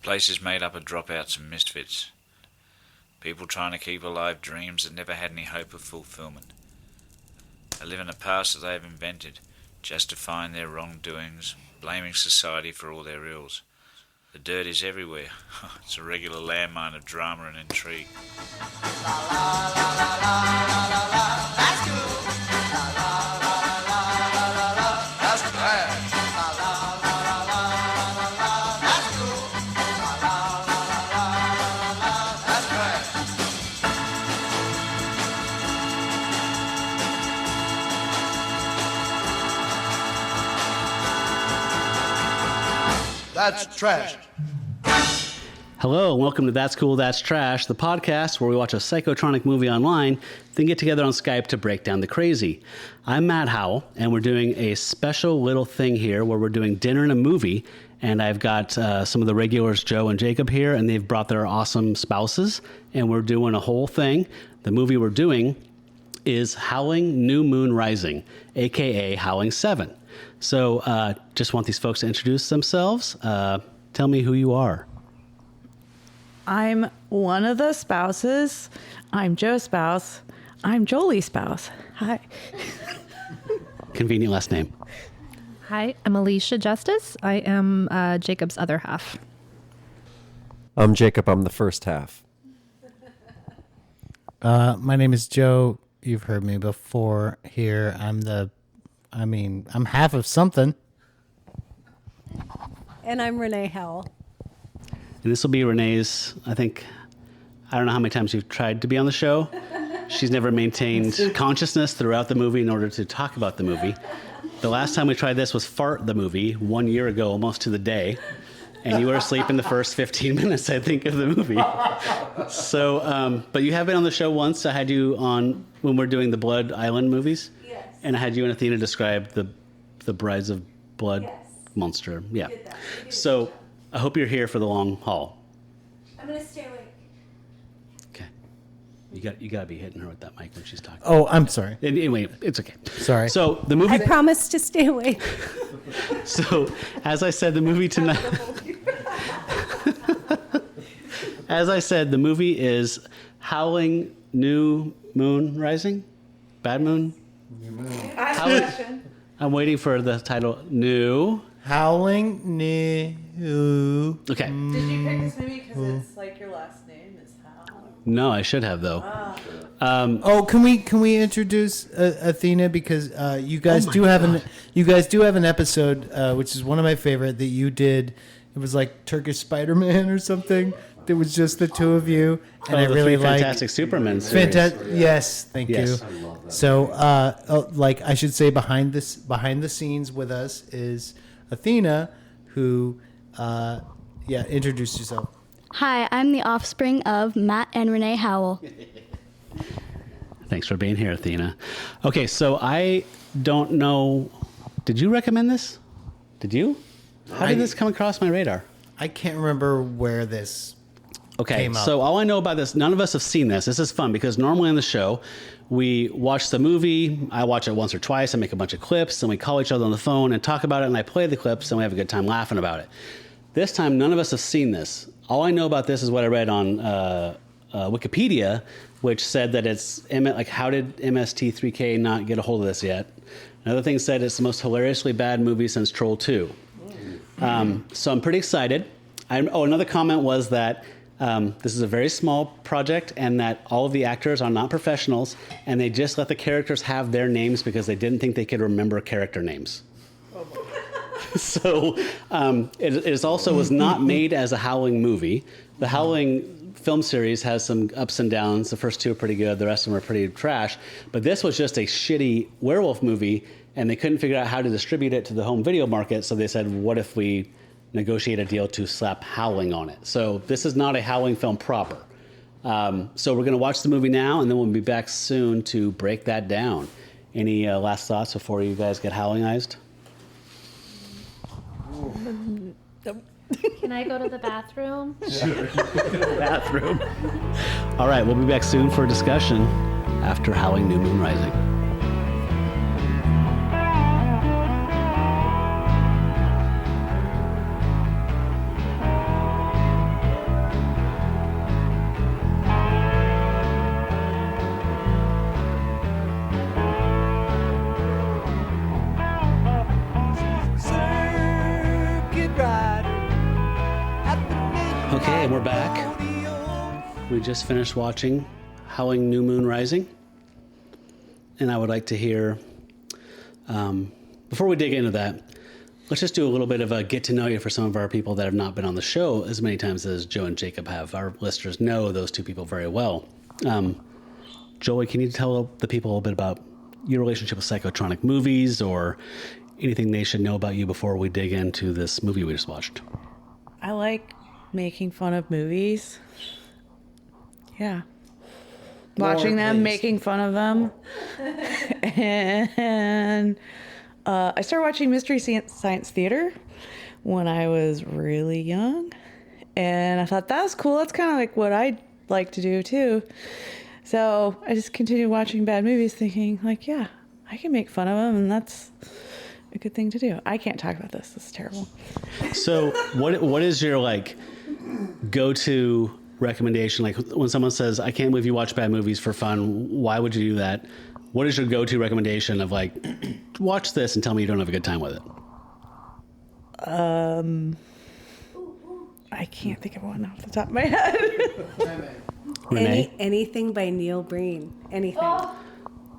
place is made up of dropouts and misfits. People trying to keep alive dreams that never had any hope of fulfillment. They live in a past that they have invented, justifying their wrongdoings, blaming society for all their ills. The dirt is everywhere. It's a regular landmine of drama and intrigue. La, la, la, la, la, la, la, la. That's cool. La, la, la, la, la, la, la. That's bad. La, la, la, la, la, la, la. That's cool. La, la, la, la, la, la, la. That's bad. That's trash. Hello, and welcome to That's Cool, That's Trash, the podcast where we watch a psychotronic movie online, then get together on Skype to break down the crazy. I'm Matt Howell, and we're doing a special little thing here where we're doing dinner and a movie, and I've got some of the regulars, Joe and Jacob, here, and they've brought their awesome spouses, and we're doing a whole thing. The movie we're doing is Howling, New Moon Rising, a.k.a. Howling 7. So just want these folks to introduce themselves. Tell me who you are. I'm one of the spouses. I'm Joe's spouse. I'm Jolie's spouse. Hi. Convenient last name. Hi, I'm Alicia Justice. I am Jacob's other half. I'm Jacob. I'm the first half. My name is Joe. You've heard me before here. I'm half of something. And I'm Renee Howell. And this will be Renee's, I don't know how many times you've tried to be on the show. She's never maintained consciousness throughout the movie in order to talk about the movie. The last time we tried this was Fart the movie 1 year ago, almost to the day. And you were asleep in the first 15 minutes, I think, of the movie. So, but you have been on the show once. I had you on when we're doing the Blood Island movies. Yes. And I had you and Athena describe the Brides of Blood monster. Yeah. So I hope you're here for the long haul. I'm going to stay awake. Okay. You got to be hitting her with that mic when she's talking. Oh, I'm sorry. Anyway, it's okay. Sorry. So the movie. I promise to stay awake. So, as I said, the movie tonight. As I said, the movie is Howling, New Moon Rising? Bad Moon? New Moon. I'm waiting for the title. New. Howling, new. Okay. Did you pick this movie because it's like your last name is Howell? No, I should have, though. Can we introduce Athena, because you guys do have an episode which is one of my favorite that you did. It was like Turkish Spider-Man or something. It was just the two of you, and I really like Fantastic Superman series. Yes, thank you. Yes. So, I should say behind the scenes with us is Athena, who, introduce yourself. Hi, I'm the offspring of Matt and Renee Howell. Thanks for being here, Athena. Okay, so I don't know. Did you recommend this? Did you? How did this come across my radar? I can't remember where this came up. So all I know about this, none of us have seen this. This is fun because normally on the show, we watch the movie. I watch it once or twice. I make a bunch of clips, and we call each other on the phone and talk about it, and I play the clips, and we have a good time laughing about it. This time, none of us have seen this. All I know about this is what I read on Wikipedia, which said that it's, like, how did MST3K not get a hold of this yet? Another thing said it's the most hilariously bad movie since Troll 2. So I'm pretty excited. Another comment was that this is a very small project and that all of the actors are not professionals and they just let the characters have their names because they didn't think they could remember character names. So it also was not made as a Howling movie. The Howling film series has some ups and downs. The first two are pretty good. The rest of them are pretty trash. But this was just a shitty werewolf movie, and they couldn't figure out how to distribute it to the home video market. So they said, what if we negotiate a deal to slap Howling on it? So this is not a Howling film proper. So we're going to watch the movie now, and then we'll be back soon to break that down. Any last thoughts before you guys get Howlingized? Can I go to the bathroom? Sure. Bathroom. All right, we'll be back soon for a discussion after Howling, New Moon Rising. Okay, we're back. We just finished watching Howling New Moon Rising. And I would like to hear, before we dig into that, let's just do a little bit of a get to know you for some of our people that have not been on the show as many times as Joe and Jacob have. Our listeners know those two people very well. Jolie, can you tell the people a little bit about your relationship with psychotronic movies or anything they should know about you before we dig into this movie we just watched? I like making fun of movies. Yeah. Watching them, making fun of them. And I started watching Mystery Science Theater when I was really young. And I thought, that was cool. That's kind of like what I'd like to do, too. So I just continued watching bad movies thinking, like, yeah, I can make fun of them, and that's a good thing to do. I can't talk about this. This is terrible. So what is your, like, go-to recommendation? Like, when someone says, I can't believe you watch bad movies for fun, why would you do that? What is your go-to recommendation of, like, watch this and tell me you don't have a good time with it? I can't think of one off the top of my head. Renee? Anything by Neil Breen. Anything.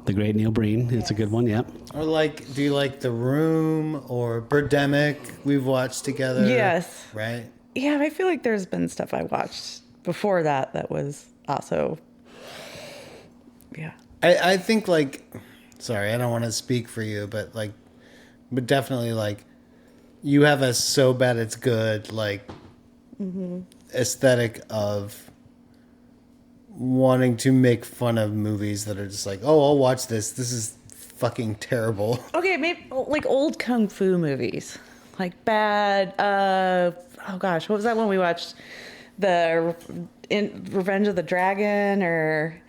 The great Neil Breen. It's a good one, yep. Or like, do you like The Room or Birdemic? We've watched together. Yes. Right? Yeah, I feel like there's been stuff I watched before that was also, yeah. I think, like, sorry, I don't want to speak for you, but definitely, like, you have a so bad it's good, like, aesthetic of wanting to make fun of movies that are just like, oh, I'll watch this. This is fucking terrible. Okay, maybe like old kung fu movies, like bad. Oh gosh, what was that one we watched? Revenge of the Dragon, or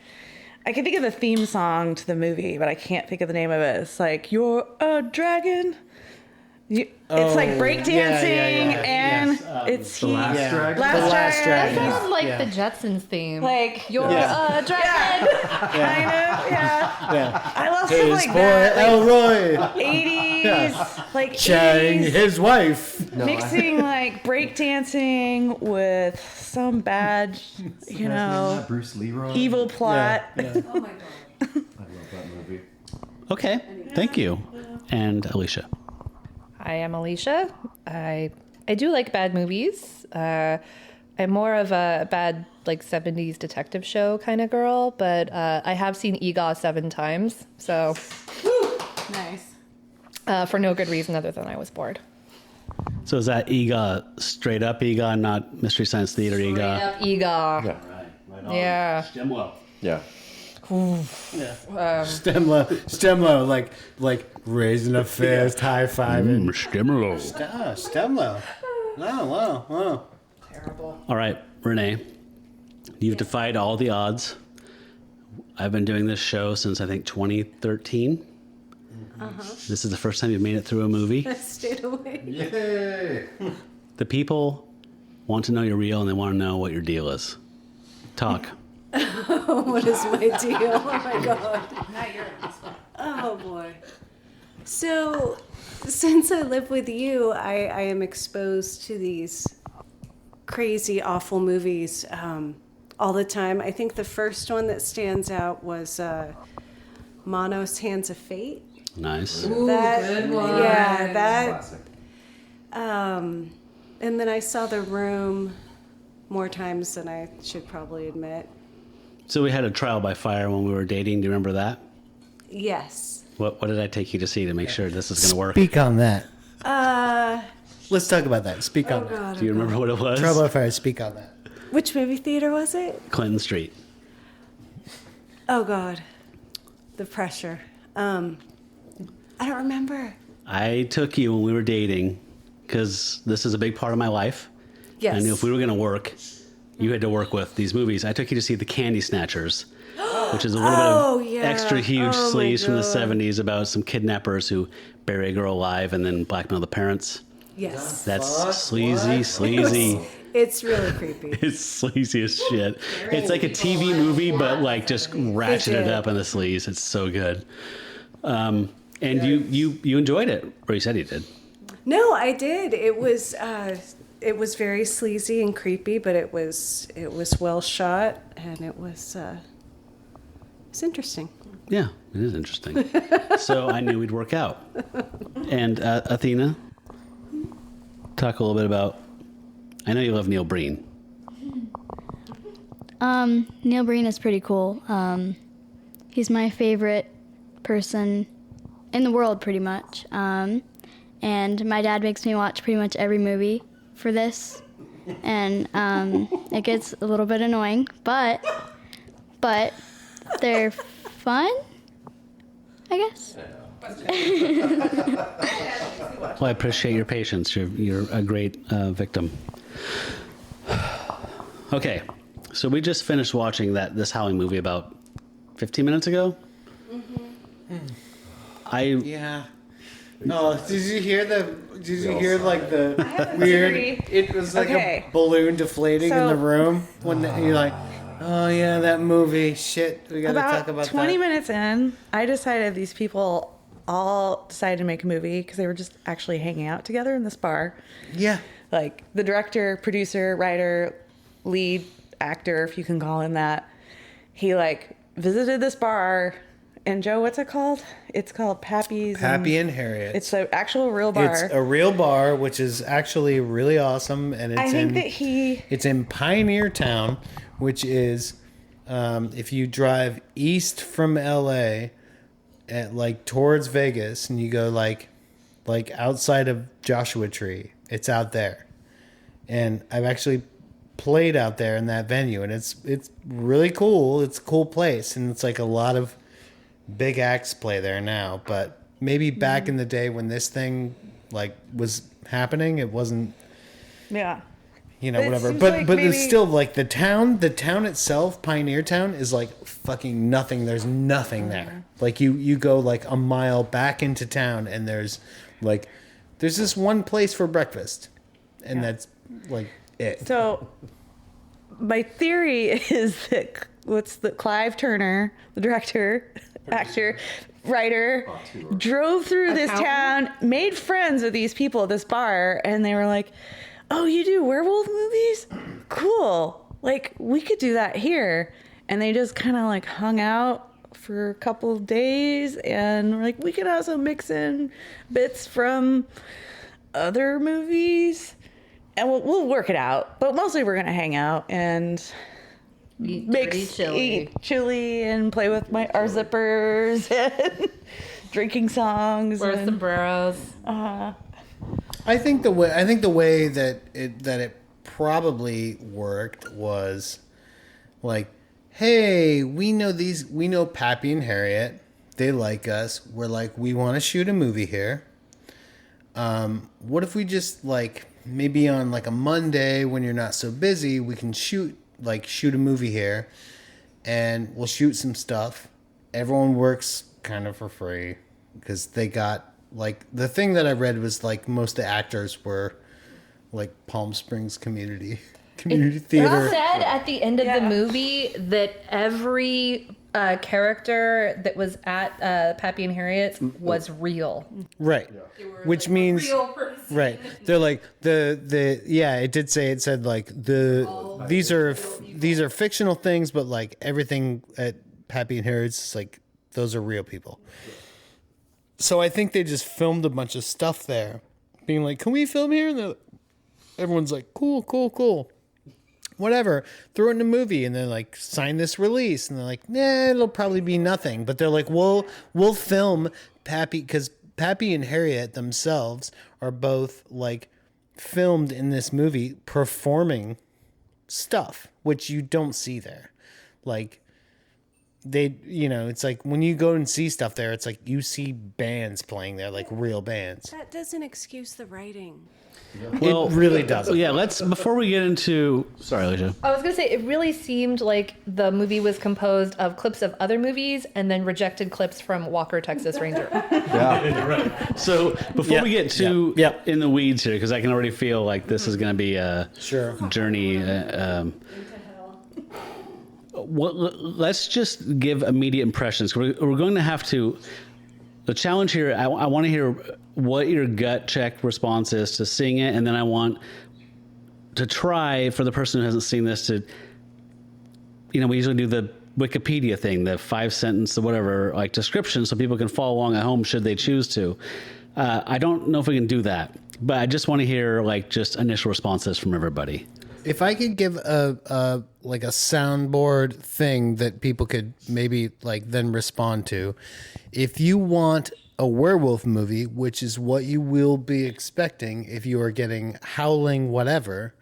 I can think of the theme song to the movie, but I can't think of the name of it. It's like, you're a dragon. It's like breakdancing, and it's The Last Dragon. Last Dragon. That sounds like the Jetsons theme. Like, You're a dragon. kind of, yeah. I love His stuff like boy that. Like, Elroy 80s, like sharing 80s, his wife. mixing like breakdancing with some bad, Bruce Leroy. evil plot. Oh my god. I love that movie. Okay, thank you. And Alicia. I am Alicia. I do like bad movies. I'm more of a bad, like, 70s detective show kind of girl, but I have seen a.k.a. 7 times, so Nice. for no good reason other than I was bored. So is that a.k.a. straight up a.k.a., not Mystery Science Theater a.k.a.? a.k.a. Right on. Yeah. Stemwell. Yeah. Stemlo, like raising a fist, high fiving. Stemwell. Stemlo. Wow. Terrible. All right, Renee, you've defied all the odds. I've been doing this show since, I think, 2013. This is the first time you've made it through a movie. I stayed away. Yay. The people want to know you're real, and they want to know what your deal is. Talk. What is my deal? Oh my god. Oh boy. So, since I live with you, I am exposed to these crazy, awful movies all the time. I think the first one that stands out was Mono's Hands of Fate. Nice. Good one. Yeah, that. Classic. And then I saw The Room more times than I should probably admit. So we had a trial by fire when we were dating. Do you remember that? Yes. What did I take you to see to make sure this is going to work? Speak on that. Let's talk about that. Speak on that. God. Do you remember what it was? Trial by fire. Speak on that. Which movie theater was it? Clinton Street. Oh God. The pressure. I don't remember. I took you when we were dating because this is a big part of my life. Yes. I knew if we were going to work, you had to work with these movies. I took you to see The Candy Snatchers, which is a little bit of extra huge Oh, my sleaze from the God. 70s about some kidnappers who bury a girl alive and then blackmail the parents. Yes. That's sleazy. It's really creepy. It's sleazy as shit. It's like a TV movie, but like just ratcheted up in the sleaze. It's so good. And you enjoyed it, or you said you did. No, I did. It was it was very sleazy and creepy, but it was well shot, and it's interesting. Yeah, it is interesting. So I knew we'd work out. And Athena, talk a little bit about. I know you love Neil Breen. Neil Breen is pretty cool. He's my favorite person in the world, pretty much. And my dad makes me watch pretty much every movie for this. And it gets a little bit annoying, but they're fun, I guess. Well, I appreciate your patience. You're a great victim. Okay, so we just finished watching this Howling movie about 15 minutes ago. Mm-hmm. Yeah. Oh, did you hear like the weird? theory. It was like Okay. a balloon deflating in So- the room when you're like, oh yeah, that movie. Shit, we gotta talk about 20 that. minutes in, I decided these people all decided to make a movie because they were just actually hanging out together in this bar. Yeah. Like the director, producer, writer, lead actor, if you can call him that. He like visited this bar. And Joe, what's it called? It's called Pappy and Harriet. It's an actual real bar. It's a real bar, which is actually really awesome, and it's it's in Pioneertown, which is if you drive east from LA at like towards Vegas, and you go like outside of Joshua Tree, it's out there. And I've actually played out there in that venue, and it's really cool. It's a cool place, and it's like a lot of big acts play there now, but maybe back in the day when this thing like was happening, it wasn't. Yeah. You know, It whatever. seems But like it's maybe- still like the town itself, Pioneertown, is like fucking nothing. There's nothing there. Like you go like a mile back into town, and there's this one place for breakfast, and that's like it. So my theory is that Clive Turner, the director, actor, writer, drove through this town, made friends with these people at this bar, and they were like, "Oh, you do werewolf movies? Cool. Like we could do that here." And they just kind of like hung out for a couple of days, and were like, "We could also mix in bits from other movies." And we'll work it out, but mostly we're gonna hang out and eat chili and play with our zippers and drinking songs. Wear and, sombreros. I think the way that it probably worked was like, hey, we know Pappy and Harriet. They like us. We're like, we want to shoot a movie here. What if we just like maybe on like a Monday when you're not so busy, we can shoot a movie here, and we'll shoot some stuff. Everyone works kind of for free because they got like the thing that I read was like most of the actors were like Palm Springs community theater. It said at the end of the movie that every character that was at Pappy and Harriet was real. Right. Which means right. They're like it said like these are fictional things, but like everything at Pappy and Harriet's like those are real people. So I think they just filmed a bunch of stuff there, being like, "Can we film here?" And everyone's like, "Cool. Whatever, throw it in a movie," and then like sign this release, and they're like, "Nah, it'll probably be nothing." But they're like, "We'll film Pappy," because Pappy and Harriet themselves are both like filmed in this movie performing stuff, which you don't see there. Like they, it's like when you go and see stuff there, it's like you see bands playing there, like real bands. That doesn't excuse the writing. Well, it really doesn't. Yeah, before we get into. Sorry, Alicia. I was going to say, it really seemed like the movie was composed of clips of other movies and then rejected clips from Walker, Texas Ranger. Right. So before we get too in the weeds here, because I can already feel like this is going to be a journey. Let's just give immediate impressions. We're going to have to. The challenge here, I want to hear what your gut check response is to seeing it, and then I want to try for the person who hasn't seen this to, we usually do the Wikipedia thing, the 5-sentence or whatever, like description, so people can follow along at home should they choose to. I don't know if we can do that, but I just want to hear like just initial responses from everybody. If I could give a soundboard thing that people could maybe like then respond to, if you want a werewolf movie, which is what you will be expecting if you are getting Howling whatever,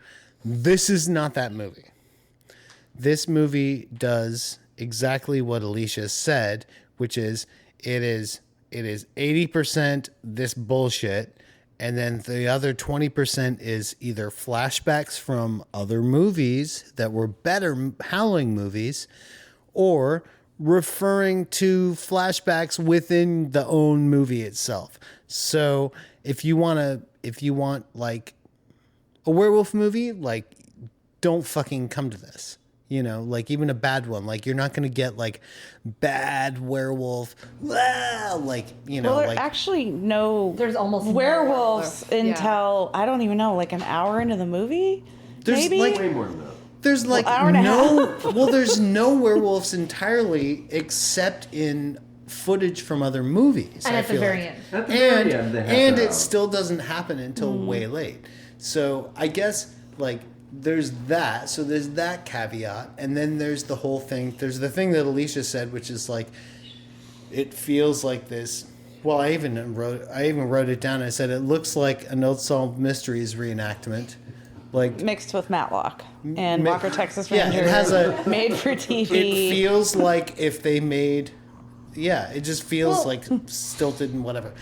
this is not that movie. This movie does exactly what Alicia said, which is it is 80% this bullshit, and then the other 20% is either flashbacks from other movies that were better Howling movies, or referring to flashbacks within the own movie itself. So if you want like a werewolf movie, like don't fucking come to this. Like even a bad one, like you're not going to get like bad werewolf, like, Well, there actually There's almost werewolves no. until, I don't even know, like an hour into the movie? There's maybe? like Way more than that. there's like hour and a there's no werewolves entirely except in footage from other movies. And I at the feel very like. end. At the very end, they have it that. still doesn't happen until way late. So I guess like there's that. So there's that caveat, and then there's the whole thing. There's the thing that Alicia said, which is like it feels like this. Well, I even wrote it down. I said it looks like an Unsolved Mysteries reenactment, like Mixed with Matlock and Walker, Texas yeah, Ranger. it has a made for TV. It feels like if they made, it just feels like stilted and whatever.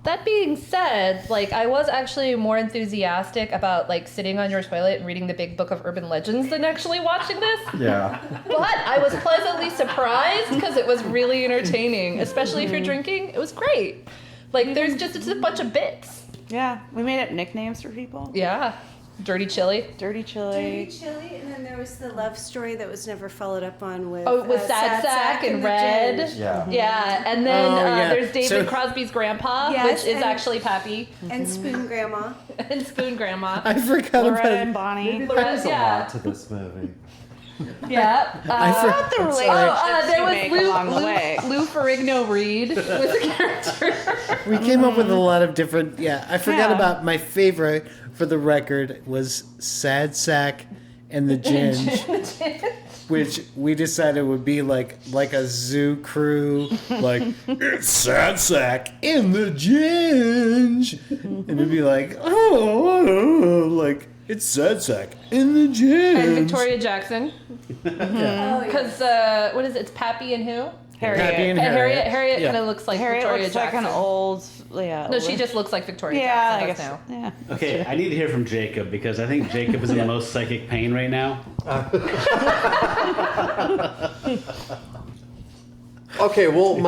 That being said, like I was actually more enthusiastic about like sitting on your toilet and reading the big book of urban legends than actually watching this. Yeah. But I was pleasantly surprised because it was really entertaining, especially if you're drinking. It was great. Like there's just it's a bunch of bits. Yeah, we made up nicknames for people. Yeah. Dirty Chili. Dirty Chili. Dirty Chili, and then there was the love story that was never followed up on with With Sad Sack and the Red. Ginge. Yeah. Yeah, and then there's David So- Crosby's grandpa, Yes, which is and- actually Pappy, And Spoon Grandma. and Spoon Grandma. I forgot Loretta about and Bonnie. There's a Yeah. lot to this movie. Yeah. Not the relationships there you was make Lou, along the way. Lou Ferrigno Reed was a character. We came up with a lot of different. Yeah, I forgot Yeah. about my favorite. For the record, was Sad Sack and the Ginge, which we decided would be like a zoo crew, like it's Sad Sack and the Ginge, and it'd be like like it's Sad Sack and the Ginge. And Victoria Jackson. Yeah. Because, what is it? It's Pappy and who? Harriet. Happy and Harriet Yeah. kind of looks like Harriet Victoria looks like Jackson. an old, No, she just looks like Victoria yeah, I Jackson guess. does now. Yeah. Okay, I need to hear from Jacob because I think Jacob is in the most psychic pain right now. Okay, well,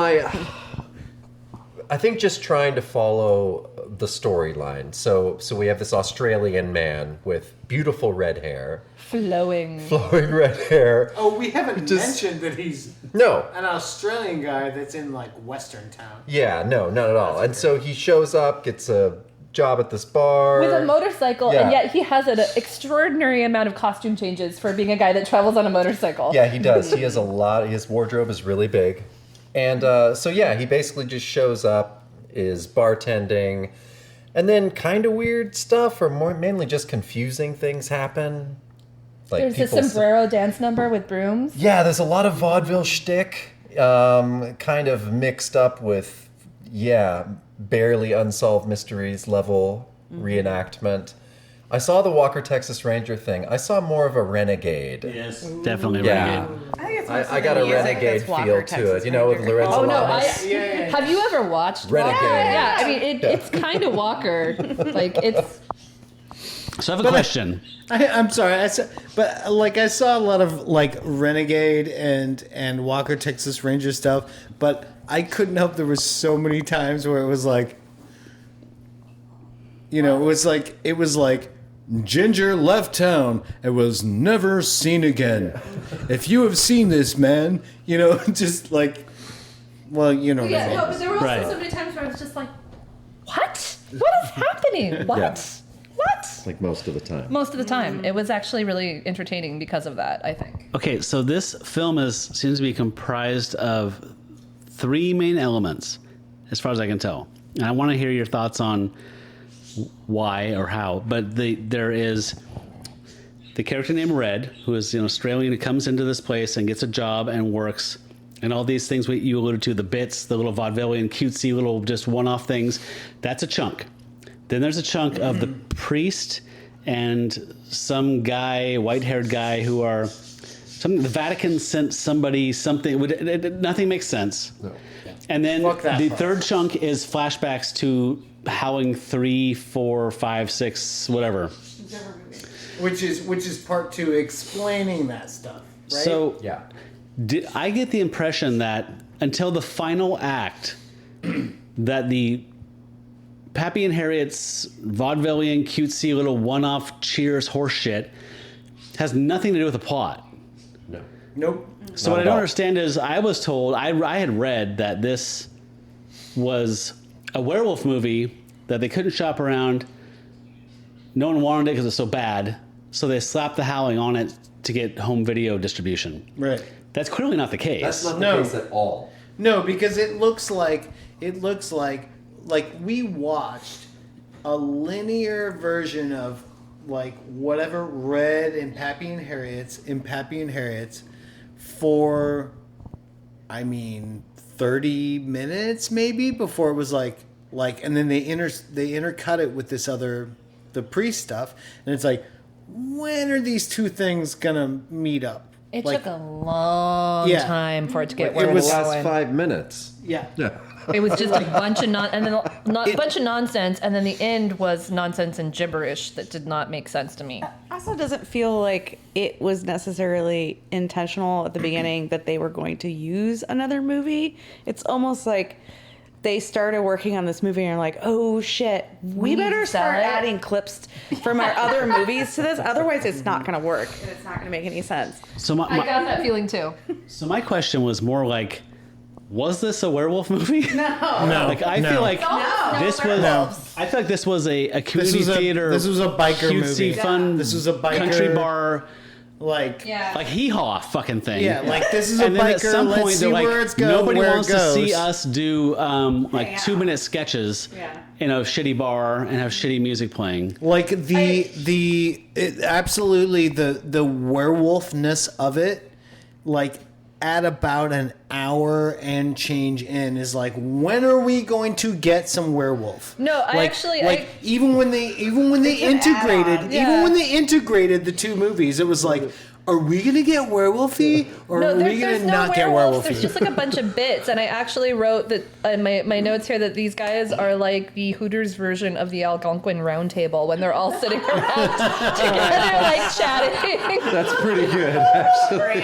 I think just trying to follow the storyline. So we have this Australian man with beautiful red hair, Flowing red hair. Oh, we haven't Just- mentioned that he's No, an Australian guy that's in like Western Town. yeah, no, not at all. And so he shows up, gets a job at this bar with a motorcycle, Yeah. and yet he has an extraordinary amount of costume changes for being a guy that travels on a motorcycle. Yeah, he does. He has a lot. His wardrobe is really big. And he basically just shows up, is bartending, and then kind of weird stuff, or mainly just confusing things happen. Like There's a people sombrero dance number with brooms. Yeah, there's a lot of vaudeville shtick, kind of mixed up with, barely Unsolved Mysteries level reenactment. I saw the Walker, Texas Ranger thing. I saw more of a renegade. Yes, definitely Yeah. renegade. I think it's I got a renegade feel to it, with Lorenzo Oh no! Lamas. Have you ever watched Renegade. Walker? Yeah, I mean it's kind of Walker. Like it's. So I have a question. I'm sorry, I saw a lot of like Renegade and Walker Texas Ranger stuff, but I couldn't help. There was so many times where it was like, it was like Ginger left town and was never seen again. If you have seen this man, just like, well, you know. Yeah, no, but there were also Right. so many times where I was just like, "What? What is happening? What?" What? Like most of the time. Most of the time. It was actually really entertaining because of that, I think. Okay, so this film seems to be comprised of 3 main elements, as far as I can tell. And I want to hear your thoughts on why or how. But there is the character named Red, who is an Australian who comes into this place and gets a job and works. And all these things you alluded to, the bits, the little vaudevillian, cutesy little just one-off things, that's a chunk. Then there's a chunk of the priest and some guy, white-haired guy, who are... the Vatican sent somebody something. Nothing makes sense. No. And then the third chunk is flashbacks to Howling 3, 4, 5, 6, whatever. Which is part 2 explaining that stuff, right? So Yeah. I get the impression that until the final act, that the Pappy and Harriet's vaudevillian, cutesy little one-off Cheers horseshit has nothing to do with the plot. No. Nope. So Not what I at don't all. understand is I was told, I had read that this was a werewolf movie that they couldn't shop around. No one wanted it because it's so bad. So they slapped the Howling on it to get home video distribution. Right. That's clearly not the case. That's not the No. case at all. No, because it looks like we watched a linear version of like whatever Red and Pappy and Harriet's for 30 minutes maybe before it was like and then they intercut it with the priest stuff, and it's like, when are these two things gonna meet up? It Like, took a long Yeah. time for it to get It where It it was was the last going. 5 minutes. yeah. Yeah. It was just a bunch of bunch of nonsense, and then the end was nonsense and gibberish that did not make sense to me. Also doesn't feel like it was necessarily intentional at the beginning that they were going to use another movie. It's almost like they started working on this movie and are like, oh shit, we better start adding clips from our other movies to this. Otherwise it's not going to work and it's not going to make any sense. So I got that feeling too. So my question was more like, was this a werewolf movie? No. Like I feel like this was. No. I feel like this was a community theater. This was a biker cutesy, movie. fun. This was a biker country bar, like like hee haw fucking thing. yeah, like this is a And then biker. at some Let's point see they're like, where it's going. nobody where wants it to goes. see us do 2-minute sketches in a shitty bar and have shitty music playing. Like absolutely the werewolfness of it, like at about an hour and change in, is like, when are we going to get some werewolf? No, even when they integrated the two movies, it was like, are we gonna get werewolfy or are we gonna not get werewolfy? There's just like a bunch of bits, and I actually wrote that in my notes here that these guys are like the Hooters version of the Algonquin Round Table when they're all sitting around together, like chatting. That's pretty good, actually.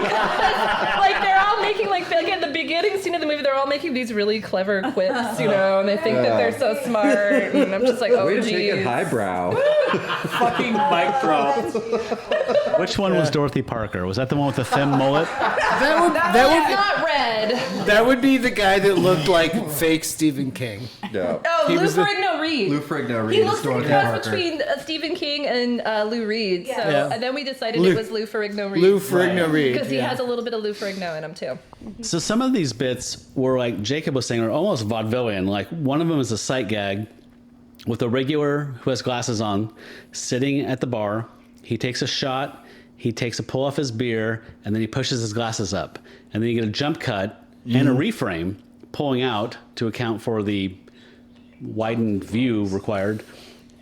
Because like they're all making like at the beginning scene of the movie, they're all making these really clever quips, and they think that they're so smart, and I'm just like, oh Way to take it geez. highbrow. Fucking mic drop. Which one was Dorothy Parker? Was that the one with the thin mullet? That's not Red. That would be the guy that looked like fake Stephen King. No. Oh, He Lou was the- Ferrigno Reed. Lou Ferrigno Reed He is looks like a Dorothy cross Parker. between Stephen King and Lou Reed. So Yeah. and then we decided Lou- it was Lou Ferrigno Reed. Lou Ferrigno Reed. Because he yeah. has a little bit of Lou Ferrigno in him too. So some of these bits were like Jacob was saying, are almost vaudevillian. Like one of them is a sight gag with a regular who has glasses on sitting at the bar. He takes a shot. He takes a pull off his beer, and then he pushes his glasses up. And then you get a jump cut and a reframe pulling out to account for the widened view required.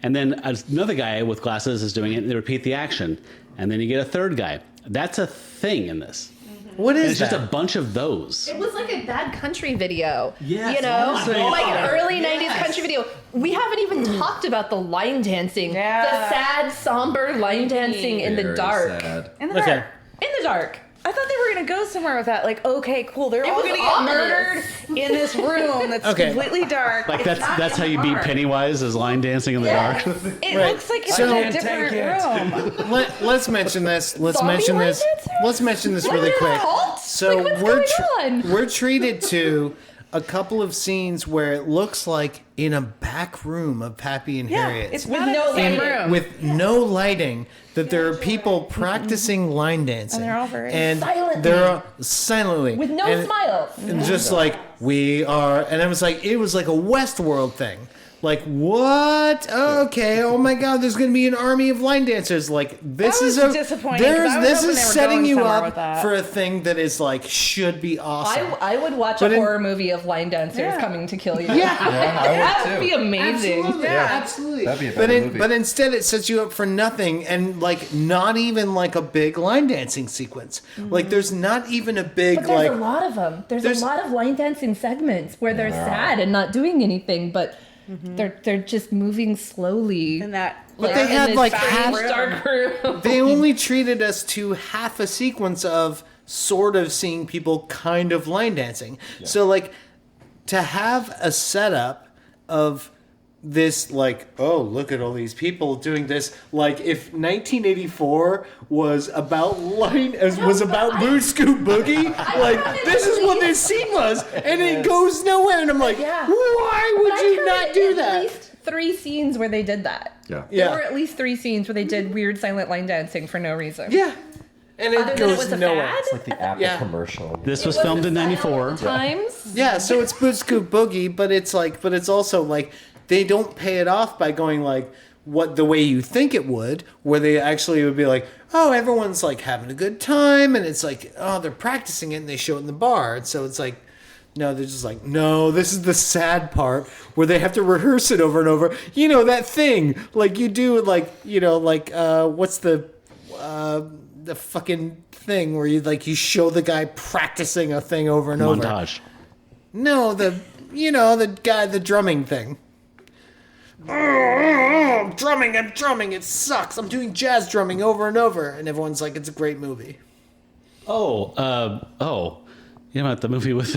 And then another guy with glasses is doing it, and they repeat the action. And then you get a third guy. That's a thing in this. What And is it's just that? a bunch of those. It was like a bad country video. Yes, You know? honestly. Like early 90s country video. We haven't even talked about the line dancing. Yeah. The sad, somber line dancing in the Very dark. sad. In the Okay. dark. In the dark. I thought they were going to go somewhere with that. Like, okay, cool. They're all was going to get ominous. murdered in this room that's Okay. completely dark. Like It's not that's in how the you beat bar. Pennywise is line dancing in the dark. It Right. looks like it's So- in a different room. Let's mention this. Let's Zombie mention line this. dancers? Let's mention this What really is quick. that? So Like, what's going on? we're treated to a couple of scenes where it looks like in a back room of Pappy and Harriet. It's With not no in the same lighting. room. With no lighting, that there are people practicing line dancing. And they're all very silently. They're all silently. With no and, smiles. And just like, we are, and it was like a Westworld thing. Like, what? Oh, okay. Oh my God, there's going to be an army of line dancers. Like, this That was is disappointing, 'cause I was this hoping is they were setting going you somewhere with up that. for a thing that is like, should be awesome. I would watch But a in- horror movie of line dancers Yeah. coming to kill you. Yeah. That would be amazing. Absolutely. Yeah. Absolutely. That'd be a better movie. But instead it sets you up for nothing and like not even like a big line dancing sequence. Like there's not even a big But there's like a lot of them. There's there's- a lot of line dancing segments where they're sad and not doing anything, but they're just moving slowly. And that. But they had in like this half strange dark room. they only treated us to half a sequence of sort of seeing people kind of line dancing. So like to have a setup of this like, oh, look at all these people doing this, like if 1984 was about Boot Scoot Boogie, like this is what this scene was, and it goes nowhere, and I'm like, Yeah. why would But I you heard not do at that? least 3 scenes where they did that. Yeah. Yeah. There were at least 3 scenes where they did weird silent line dancing for no reason. Yeah, and Other it than it goes was a nowhere. fad? It's like the Apple Yeah. commercial. This was filmed in '94. Times. Yeah, so it's Boot Scoot Boogie, but it's also like they don't pay it off by going like what the way you think it would, where they actually would be like, oh, everyone's like having a good time, and it's like, oh, they're practicing it and they show it in the bar, and so it's like, no, they're just like, no, this is the sad part where they have to rehearse it over and over. You know, that thing like you do, like, you know, like what's the fucking thing where you show the guy practicing a thing over and over. Montage. No, the drumming thing. Drumming, I'm drumming, it sucks. I'm doing jazz drumming over and over, and everyone's like, it's a great movie. You know about the movie with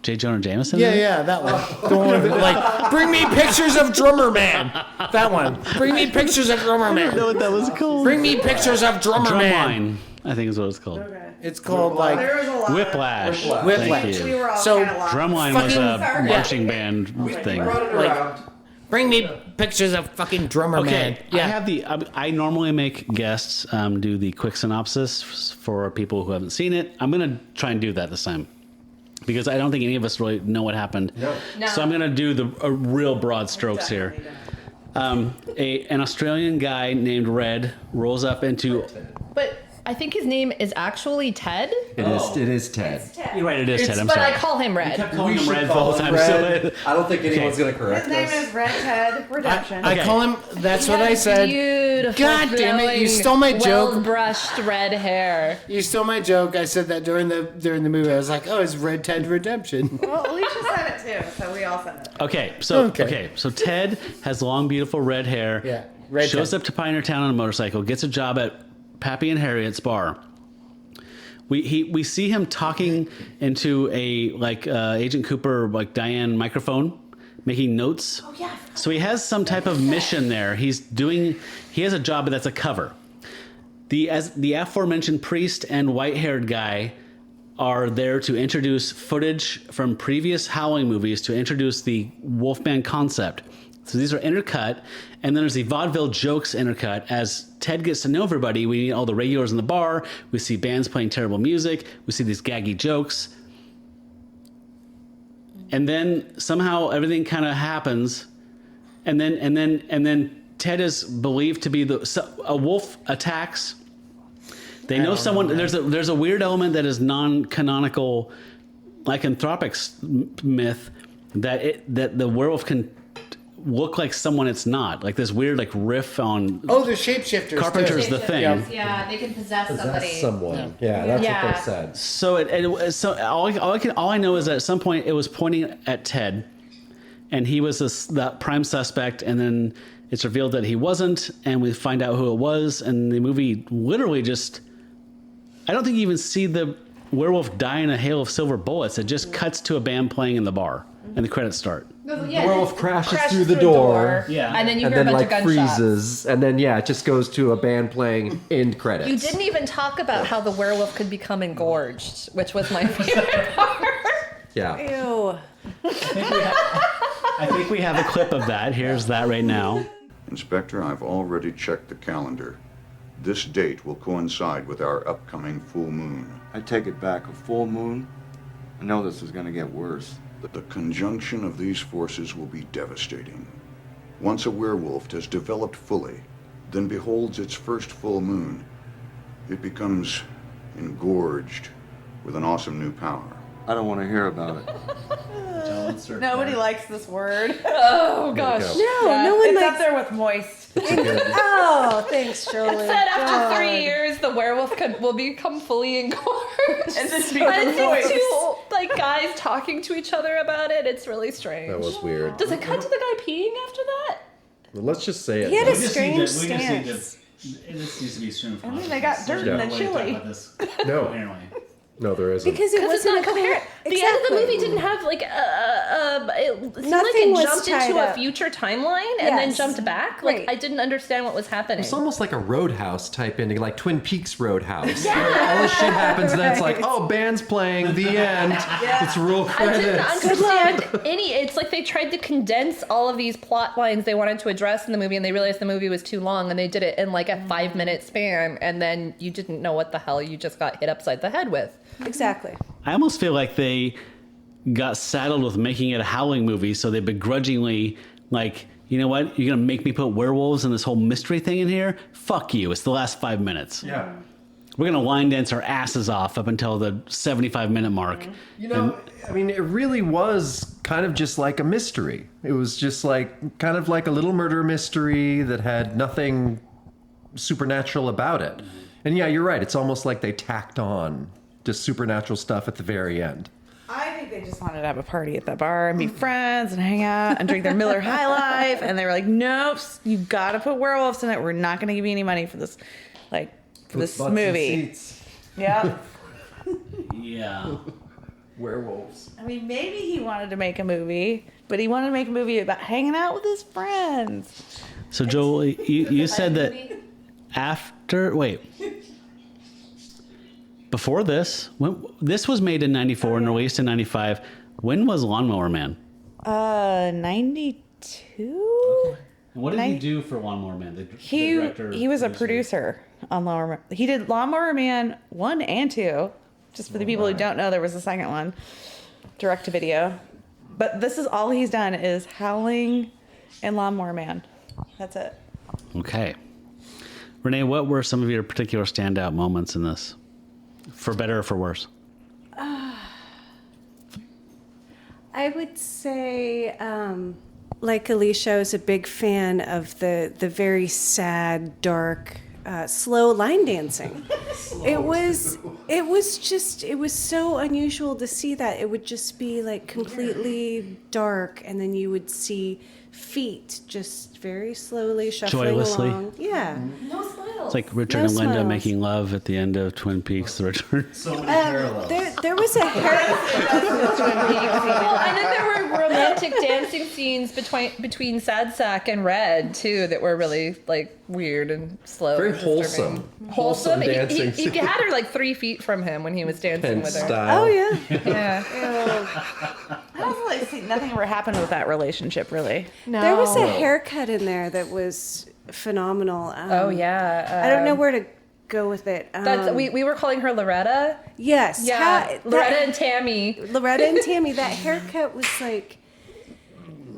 J. Jonah Jameson? Yeah, in it? yeah, that one. The one with, like, bring me pictures of Drummer Man. That one. Bring me pictures of Drummer I don't know Man. what that was called. Bring me pictures of Drummer Man. Drumline, I think is what it's called. It's called like There was a lot. Whiplash. Whiplash. Thank We you. were all So, kind of lost. Drumline was a Fucking- marching band thing. bring me pictures of fucking Drummer Man. Okay, I have I normally make guests do the quick synopsis for people who haven't seen it. I'm gonna try and do that this time because I don't think any of us really know what happened. No. So I'm gonna do the real broad strokes here. An Australian guy named Red rolls up into. But I think his name is actually Ted. It is Ted. You're right, it is Ted. I'm But sorry. I call him Red. calling him should Red the call whole him time. Red. So I don't think anyone's going to correct His name us. is Red Ted Redemption. I call him, that's what I said. Beautiful, God damn it, you stole my joke. Well-brushed red hair. You stole my joke. I said that during the movie. I was like, oh, it's Red Ted Redemption. Well, Alicia said it too, so we all said it. Okay, so Ted has long, beautiful red hair. Yeah, Red shows Ted. up to Pioneertown on a motorcycle, gets a job at Pappy and Harriet's bar. We see him talking into a Agent Cooper Diane microphone, making notes. Oh yeah. So he has some type of mission there. He has a job, but that's a cover. The aforementioned priest and white-haired guy are there to introduce footage from previous Howling movies to introduce the Wolfman concept. So these are intercut, and then there's the vaudeville jokes intercut. As Ted gets to know everybody, we meet all the regulars in the bar. We see bands playing terrible music. We see these gaggy jokes. And then somehow everything kind of happens, and then Ted is believed to be a wolf attacks. They know someone. There's a weird element that is non-canonical lycanthropic myth that the werewolf can look like someone it's not. Like this weird riff on Oh, they're shapeshifters. Carpenter's too. the thing. Yeah, they can possess somebody. That's someone. Yeah, that's what they said. So all I know is that at some point it was pointing at Ted, and he was the prime suspect, and then it's revealed that he wasn't, and we find out who it was, and the movie literally just. I don't think you even see the werewolf die in a hail of silver bullets. It just cuts to a band playing in the bar, and the credits start. Yeah, The werewolf crashes through the door. Yeah. And then you And hear then a bunch of gunshots. freezes, and then it just goes to a band playing end credits. You didn't even talk about how the werewolf could become engorged, which was my favorite part. Yeah. Ew. I think we have a clip of that. Here's that right now. Inspector, I've already checked the calendar. This date will coincide with our upcoming full moon. I take it back. A full moon? I know this is going to get worse. The conjunction of these forces will be devastating. Once a werewolf has developed fully, then beholds its first full moon, it becomes engorged with an awesome new power. I don't want to hear about it. Nobody likes this word. Oh gosh. No one It's likes. up there with moist. Oh, thanks, Jolie. It said after God. 3 years, the werewolf will become fully engorged. And just I becomes think moist. two like guys talking to each other about it. It's really strange. That was weird. Does it cut to the guy peeing after that? Well, let's just say it. He had a We just need to- strange we just need to- stance. This needs to be streamed. And then they got dirt in the chili. No. No, there isn't. Because it Because it's wasn't not coherent. The end of the movie didn't have like it seemed like Nothing it was jumped tied into up. a future timeline and then Yes. jumped back. Like Right. I didn't understand what was happening. It's almost like a Roadhouse type ending, like Twin Peaks Roadhouse. Where all this shit happens, and then it's like, oh, band's playing, the end. It's roll I didn't credits. understand any. It's like they tried to condense all of these plot lines they wanted to address in the movie, and they realized the movie was too long, and they did it in like a 5-minute span, and then you didn't know what the hell you just got hit upside the head with. Exactly. I almost feel like they got saddled with making it a Howling movie, so they begrudgingly, like, you know what? You're gonna make me put werewolves and this whole mystery thing in here? Fuck you! It's the last 5 minutes. Yeah. We're gonna line dance our asses off up until the 75-minute mark. You know, I mean, it really was kind of just like a mystery. It was just like, kind of like a little murder mystery that had nothing supernatural about it. And yeah, you're right. It's almost like they tacked on just supernatural stuff at the very end. I think they just wanted to have a party at the bar and be friends and hang out and drink their Miller High Life. And they were like, nope, you got to put werewolves in it. We're not going to give you any money for this, like, for this movie. Yeah. Yeah. Werewolves. I mean, maybe he wanted to make a movie, but he wanted to make a movie about hanging out with his friends. So Joel, you said that after before this, this was made in '94 and released in '95. When was Lawnmower Man? 92? What did he do for Lawnmower Man? He was a producer on Lawnmower Man. He did Lawnmower Man 1 and 2. Just for the people who don't know, there was a second one. Direct to video. But this is all he's done is Howling and Lawnmower Man. That's it. Okay. Renee, what were some of your particular standout moments in this? For better or for worse? I would say, like Alicia, I was a big fan of the very sad, dark, slow line dancing. It was so unusual to see that. It would just be like completely dark, and then you would see feet just very slowly shuffling Joylessly. along. Yeah. No smiles. It's like Richard No and Linda smiles. making love at the end of Twin Peaks: The Return. There was a hair. Well, and then there were romantic dancing scenes between Sad Sack and Red too that were really like weird and slow. Very and disturbing. wholesome He dancing he had her like 3 feet from him when he was dancing Pen with her. style. Oh yeah. Yeah. I don't really see nothing ever happened with that relationship, really. No. There was a haircut in there that was phenomenal. Oh yeah. I don't know where to go with it. That's we were calling her Loretta. Yes. Yeah. Loretta and Tammy. Loretta and Tammy. That haircut was like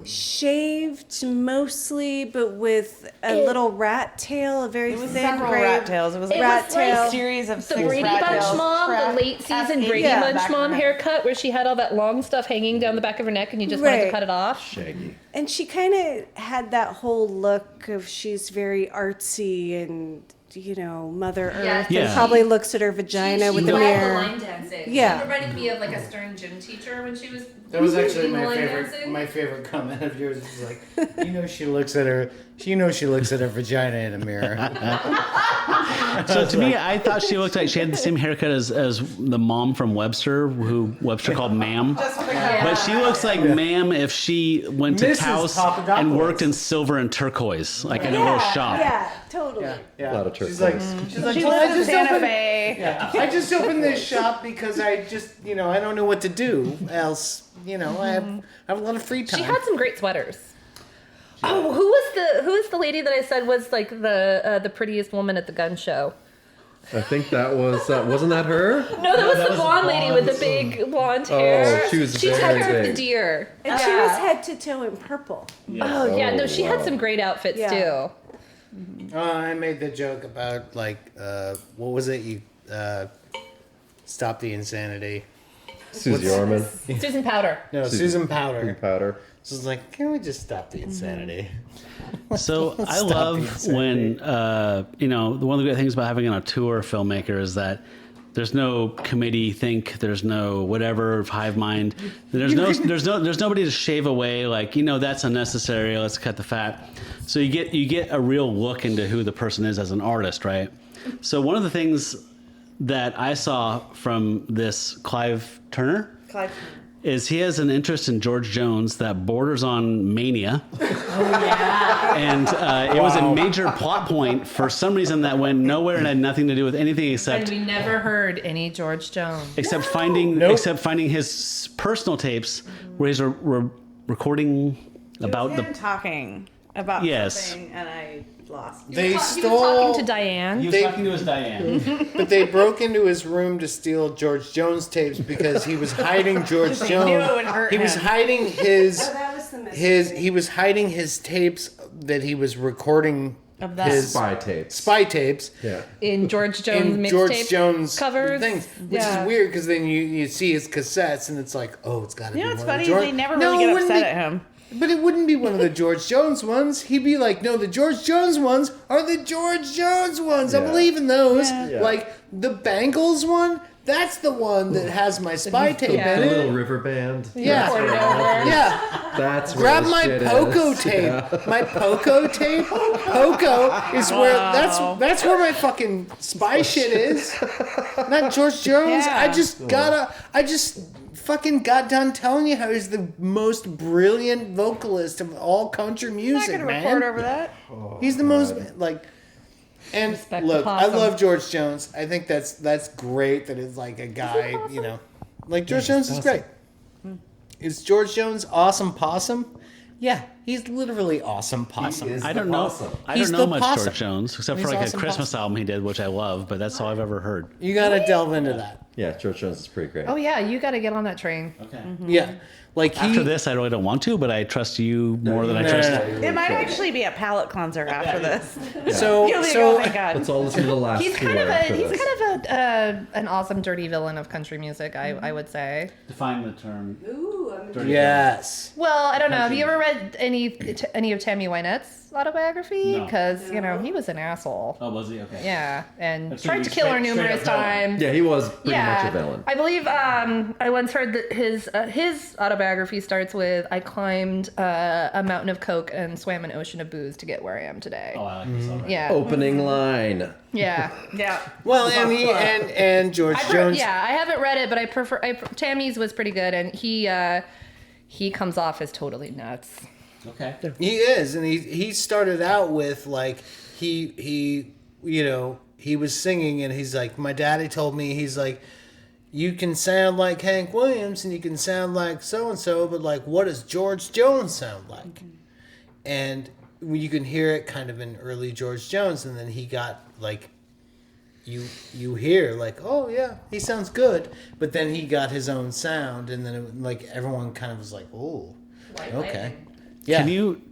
shaved mostly, but with a little rat tail, a very thin Several gray rat tails. It was It rat was tail like series of The 6 Brady rat Bunch tails mom, the trapped late season at Brady the Bunch back of her mom neck. haircut where she had all that long stuff hanging down the back of her neck and you just wanted to Right. cut it off. Shaggy. And she kind of had that whole look of she's very artsy and, you know, Mother Earth. Yes. And Yeah. probably looks at her vagina with the mirror. dancing. Yeah. She reminded me of like a stern gym teacher when she was That was actually doing my line favorite. dancing. My favorite comment of yours is like, you know, she looks at her. She knows she looks at her vagina in a mirror. So to me, I thought she looked like she had the same haircut as the mom from Webster, who Webster called Ma'am. But she looks like Ma'am if she went to Mrs. Taos Papadopoulos. and worked in silver and turquoise, like in a little shop. Yeah, totally. Yeah. A lot of turquoise. She's like, She well, lives in Santa Fe. Yeah, I just opened this shop because I just, I don't know what to do else. I have a lot of free time. She had some great sweaters. Oh, who was the lady that I said was like the prettiest woman at the gun show? I think that was wasn't that her? No, that was the blonde lady with the big blonde hair. she was She took very care of the big. deer. And she was head to toe in purple. Oh yeah, no, she had some great outfits too. I made the joke about what was it? You stop the insanity. Susie Orman. Susan Powder. No, Susan Powder. Powder. So it's like, can we just stop the insanity? So I Stop love the insanity. when one of the great things about having a tour filmmaker is that there's no committee think, there's no whatever hive mind, there's nobody to shave away like that's unnecessary. Let's cut the fat. So you get a real look into who the person is as an artist, right? So one of the things that I saw from this Clive Turner is he has an interest in George Jones that borders on mania. And it was a major plot point for some reason that went nowhere and had nothing to do with anything except And we never heard any George Jones. except finding his personal tapes where he's recording about him talking about something, and I lost. They He stole. was talking to Diane. He was talking to his Diane. But they broke into his room to steal George Jones tapes because he was hiding George They knew it would Jones. hurt He was him. hiding his Oh, that was the mystery. he was hiding his tapes that he was recording Of that. his Spy tapes. spy tapes Yeah. In George Jones in George mixtape Jones covers. things, which is weird because then you see his cassettes and it's like, oh, it's got to be What's one funny of is George. they never No, really it get wouldn't upset be- at him. But it wouldn't be one of the George Jones ones. He'd be like, no, the George Jones ones are the George Jones ones. I Yeah. believe in those. Yeah. Like the Bangles one, that's the one that has my spy tape Yeah. in The it. little river band. Yeah. Poured it over. Yeah. That's where Grab the my shit Poco is. tape. Yeah. My Poco tape. Poco is where that's where my fucking spy shit is. Not George Jones. Yeah. I just fucking got done telling you how he's the most brilliant vocalist of all country I'm not music, going to man. record over that. He's the most like. And Respect look, the I possum. love George Jones. I think that's great that it's like a guy, like George Jones is great. Is George Jones awesome possum? Yeah, he's literally awesome possum. He is I the don't know. possum. I He's don't know the much possum. George Jones except He's for like awesome a Christmas possum. album he did, which I love, but that's all I've ever heard. You gotta delve into that. Yeah, George Jones is pretty great. Oh yeah, you got to get on that train. Okay. Yeah, like he. After this, I really don't want to, but I trust you more than I No, trust. no, no. It might actually be a palate cleanser after this. So You'll be like, so oh my god. Let's all listen to the last He's two kind of after a this. an awesome dirty villain of country music. I would say. Define the term. Ooh, I'm yes. Well, I don't know. Have you ever read any of Tammy Wynette's autobiography? No. Because he was an asshole. Oh, was he? Okay. Yeah, and That's tried to kill her straight numerous up villain. times. Yeah, he was pretty Yeah, much a villain. I believe I once heard that his autobiography starts with, "I climbed a mountain of coke and swam an ocean of booze to get where I am today." Oh, I like this already. Yeah, Opening line. yeah. Yeah. Well, and George Jones. Yeah, I haven't read it, but I prefer. Tammy's was pretty good, and he comes off as totally nuts. Okay. He is, and he started out with like he was singing, and he's like, my daddy told me, he's like, you can sound like Hank Williams and you can sound like so and so, but like, what does George Jones sound like? And you can hear it kind of in early George Jones, and then he got like. You hear like, oh yeah, he sounds good, but then he got his own sound, and then like everyone kind of was like, oh, okay. Yeah. Can you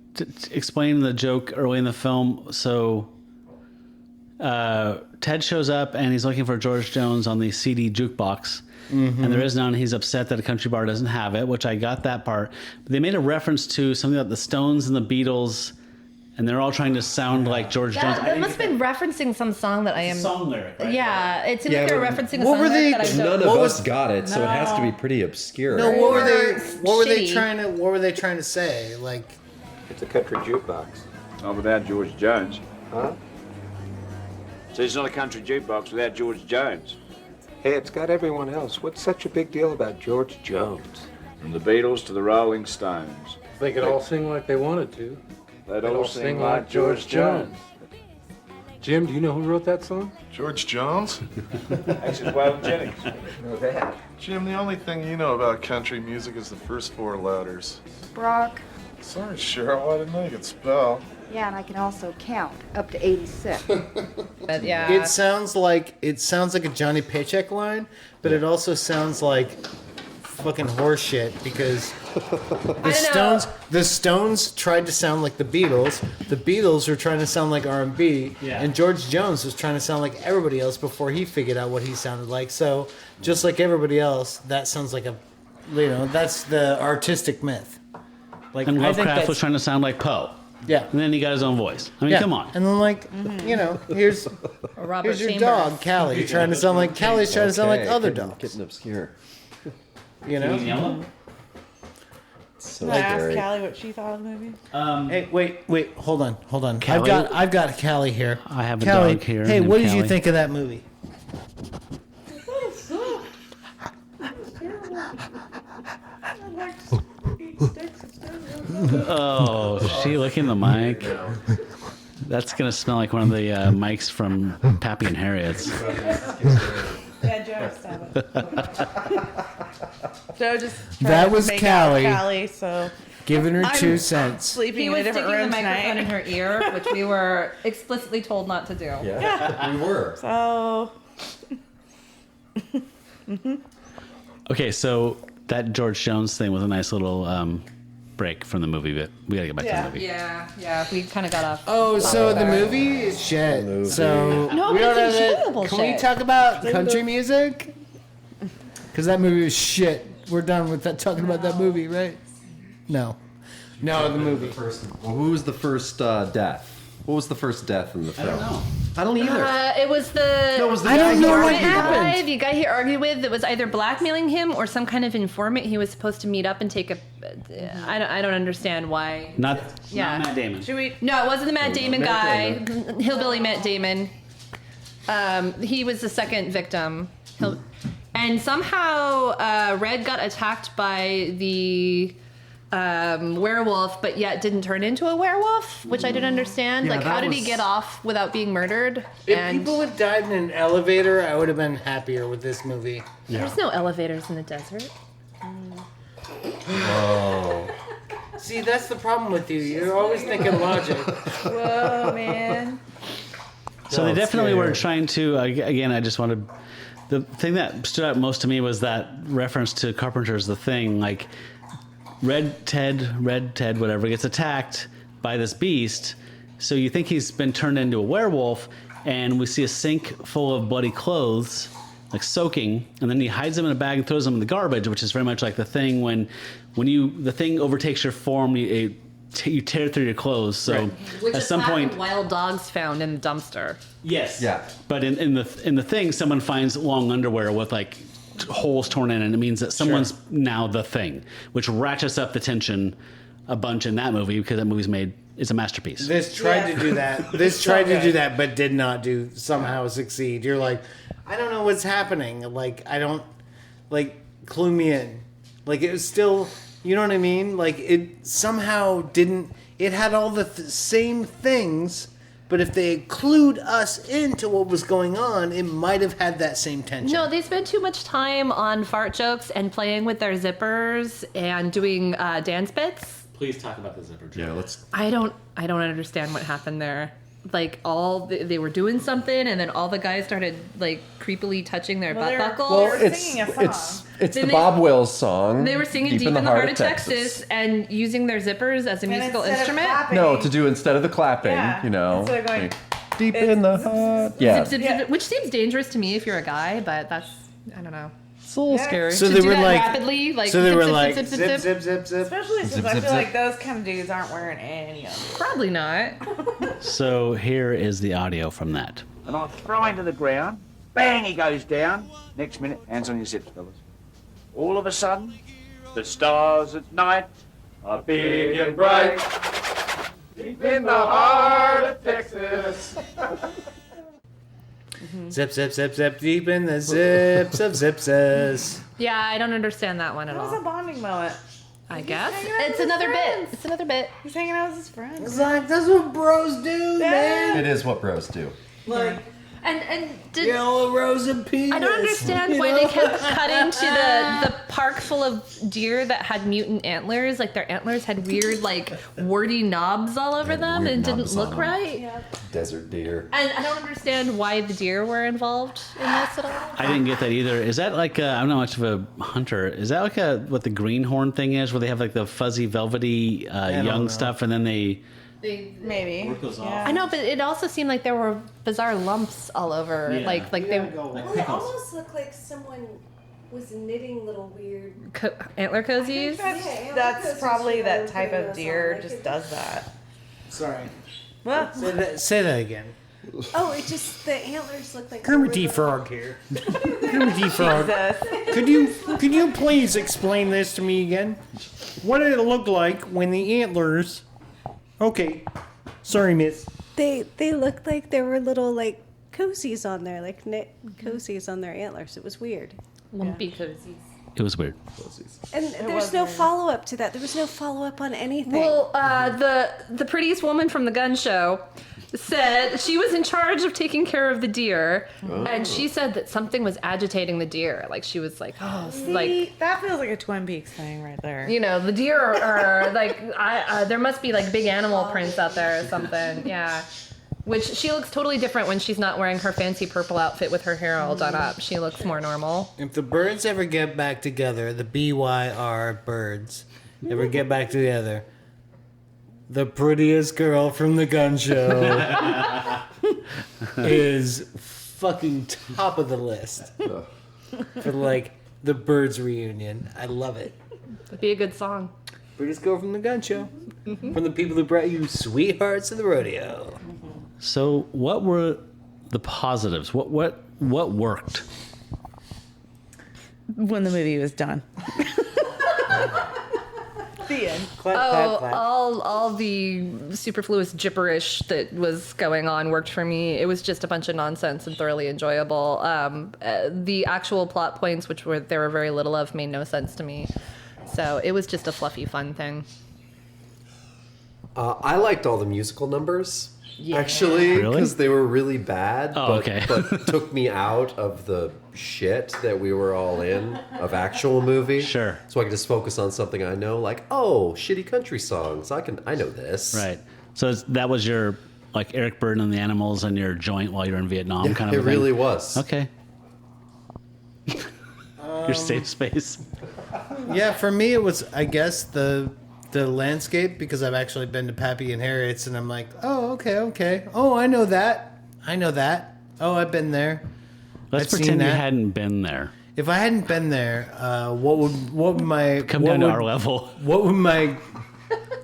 explain the joke early in the film? So Ted shows up and he's looking for George Jones on the CD jukebox. And there is none. He's upset that a country bar doesn't have it, which I got that part. But they made a reference to something about the Stones and the Beatles, and they're all trying to sound like George Jones. That must have been referencing some song that I am. Song lyric, right? Yeah, it seems Yeah, like they're but referencing a what song were they- lyric that I None don't. of was- us got it, so it has to be pretty obscure. No, what were they? Or What were they shitty. trying to say? Like, It's a country jukebox. Not without George Jones. Huh? So it's not a country jukebox without George Jones. Hey, it's got everyone else. What's such a big deal about George Jones? From the Beatles to the Rolling Stones. They could all sing like they wanted to. They'd They'd all sing like George Jones. Jim, do you know who wrote that song? George Jones? Actually, Wild Jennings. Know that. Jim, the only thing you know about country music is the first 4 letters. Brock. Sorry, Cheryl, I didn't know you could spell. Yeah, and I can also count up to 86. But yeah. It sounds like a Johnny Paycheck line, but it also sounds like fucking horse shit because the Stones tried to sound like the Beatles. The Beatles were trying to sound like R&B, and George Jones was trying to sound like everybody else before he figured out what he sounded like. So just like everybody else, that sounds like that's the artistic myth. Like, and Lovecraft was trying to sound like Poe. Yeah. And then he got his own voice. I mean, come on. And then here's your dog, Callie, trying to sound like Callie's trying to sound like other dogs. Getting obscure. You know? So Can I ask Callie what she thought of the movie? Hey, wait, hold on. Callie? I've got Callie here. I have a Callie, dog here. Hey, what did you Callie. think of that movie? Oh, is she licking the mic? That's gonna smell like one of the mics from Pappy and Harriet's. Yeah, Joe, stop it. Joe just tried That to was make out Callie. Callie, so Giving her I'm 2 cents. sleeping He in was a different sticking the room microphone tonight. in her ear, which we were explicitly told not to do. Yeah, we were. So. Okay, so that George Jones thing was a nice little break from the movie, but we gotta get back to the movie. Yeah, we kind of got off. Oh, so the movie is shit. So No, we it's don't have enjoyable Can we shit. talk about country music? Because that movie is shit. We're done with that talking about that movie, right? No, the movie. Who was the first death? What was the first death in the film? I don't either. It was the. No, it was the I don't know what informant happened. guy, the guy he argued with that was either blackmailing him or some kind of informant he was supposed to meet up and take a. I don't understand why. Not Yeah. Matt Damon. Should we? No, it wasn't the Matt Damon Matt guy. Hillbilly Matt Damon. He was the second victim. And somehow Red got attacked by the werewolf, but yet didn't turn into a werewolf, which I didn't understand. Yeah, Like, how that did he was- get off without being murdered? If And people had died in an elevator, I would have been happier with this movie. there's no elevators in the desert. Oh. See, that's the problem with you. You're always thinking logic. Whoa, man. So they definitely were trying to. Again, I just wanted. The thing that stood out most to me was that reference to Carpenter's The Thing. Like, Red Ted, whatever, gets attacked by this beast. So you think he's been turned into a werewolf, and we see a sink full of bloody clothes, like soaking, and then he hides them in a bag and throws them in the garbage, which is very much like The Thing. When the thing overtakes your form, you tear through your clothes. So Which at is some half point, of wild dogs found in the dumpster. yes, Yeah. But in the Thing, someone finds long underwear with like holes torn in, and it means that someone's now the Thing, which ratchets up the tension a bunch in that movie because that movie's made. It's a masterpiece. This tried to do that. This tried to do that, but did not somehow succeed. You're like, I don't know what's happening. Like, I don't, clue me in. Like, it was still, you know what I mean? Like, it somehow didn't, it had all the same things, but if they had clued us into what was going on, it might have had that same tension. No, they spent too much time on fart jokes and playing with their zippers and doing dance bits. Please talk about the zipper joke. Yeah, let's. I don't understand what happened there. Like, they were doing something, and then all the guys started like creepily touching their butt buckles. Well, They were singing a song. it's Then the Bob Wills song. They were singing Deep in the Heart of Texas and using their zippers as a musical instead of instrument. clapping- No, to do instead of the clapping, Yeah, you know. instead of going, like, deep in the heart. Yeah, Zip, zip, zip, which seems dangerous to me if you're a guy, but that's, I don't know. it's a little scary. So To they do were that like, rapidly, like so they zip, were zip, like, zip, zip, zip, zip, zip, zip. Especially since I feel like those kind of dudes aren't wearing any of them. Probably not. So here is the audio from that. And I throw him to the ground. Bang, he goes down. Next minute, hands on your zips, fellas. All of a sudden, the stars at night are big and bright. Deep in the heart of Texas. Zip, zip, zip, zip, deep in the zips of zipses. Yeah, I don't understand that one at It was all. a bonding moment. I guess hanging out it's with his another bit. friends. It's another bit. He's hanging out with his friends. It's like, that's what bros do, man. It is what bros do. Like, and did, yellow rose and penis. I don't understand why they kept cutting to the park full of deer that had mutant antlers. Like their antlers had weird, like warty knobs all over them and didn't look right. Yeah. Desert deer. And I don't understand why the deer were involved in this at all. I didn't get that either. Is that like I'm not much of a hunter. Is that like what the greenhorn thing is, where they have like the fuzzy, velvety young stuff, and then they maybe. Yeah. I know, but it also seemed like there were bizarre lumps all over. Yeah. Like they Well, it almost looked like someone was knitting little weird antler cozies. That's probably that type of deer just does that. Sorry. Well, Say that again. Oh, it just the antlers look like Kermit D. Frog here. Kermit D. Frog. Could you please explain this to me again? What did it look like when the antlers? Okay, sorry, miss. They looked like there were little like cozies on there, like knit cozies on their antlers. It was weird. Lumpy cozies. It was weird. And there's no follow up to that. There was no follow up on anything. Well, the prettiest woman from the gun show said she was in charge of taking care of the deer, and she said that something was agitating the deer. Like she was like, like that feels like a Twin Peaks thing right there. You know, the deer are like, there must be like big animal prints out there or something. Yeah. Which she looks totally different when she's not wearing her fancy purple outfit with her hair all done up. She looks more normal. If the birds ever get back together, the BYR birds ever get back together, the prettiest girl from the gun show is fucking top of the list for like the birds reunion. I love it. It'd be a good song. Prettiest girl from the gun show, from the people who brought you Sweethearts of the Rodeo. So, what were the positives? What worked? When the movie was done. The end. Clap, clap. All the superfluous gibberish that was going on worked for me. It was just a bunch of nonsense and thoroughly enjoyable. The actual plot points, there were very little of, made no sense to me. So it was just a fluffy, fun thing. I liked all the musical numbers. Actually, because they were really bad, but took me out of the shit that we were all in of actual movie. Sure. So I could just focus on something I know, like, oh, shitty country songs. I know this. Right. So that was your like Eric Burdon and the Animals and your joint while you were in Vietnam, kind of. It really was. Okay. Your safe space. Yeah, for me it was, I guess, the landscape, because I've actually been to Pappy and Harriet's, and I'm like, oh, okay. Oh, I know that. Oh, I've been there. Let's pretend you hadn't been there. If I hadn't been there, what would my come down to our level? What would my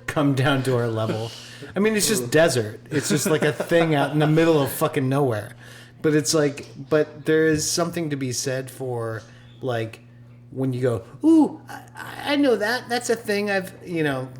come down to our level? I mean, it's just desert. It's just like a thing out in the middle of fucking nowhere. But it's like, but there is something to be said for like when you go, ooh, I know that. That's a thing I've,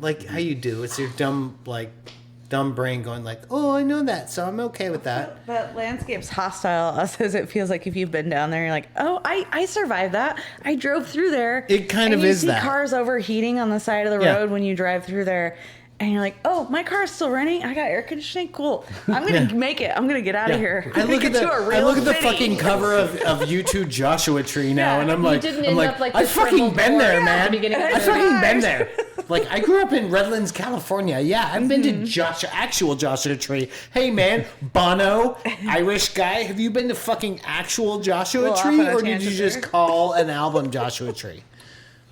like how you do. It's your dumb brain going like, oh, I know that, so I'm okay with that. That landscape's hostile as it feels like if you've been down there, you're like, oh, I survived that. I drove through there. It kind of is that. You see cars overheating on the side of the road when you drive through there. And you're like, oh, my car's still running. I got air conditioning. Cool. I'm gonna make it. I'm gonna get out of here. I look at the fucking cover of U2 Joshua Tree now, and I'm like, I fucking been there, man. I fucking been there. Like, I grew up in Redlands, California. Yeah, I've been to actual Joshua Tree. Hey, man, Bono, Irish guy, have you been to fucking actual Joshua Tree, or did you just call an album Joshua Tree?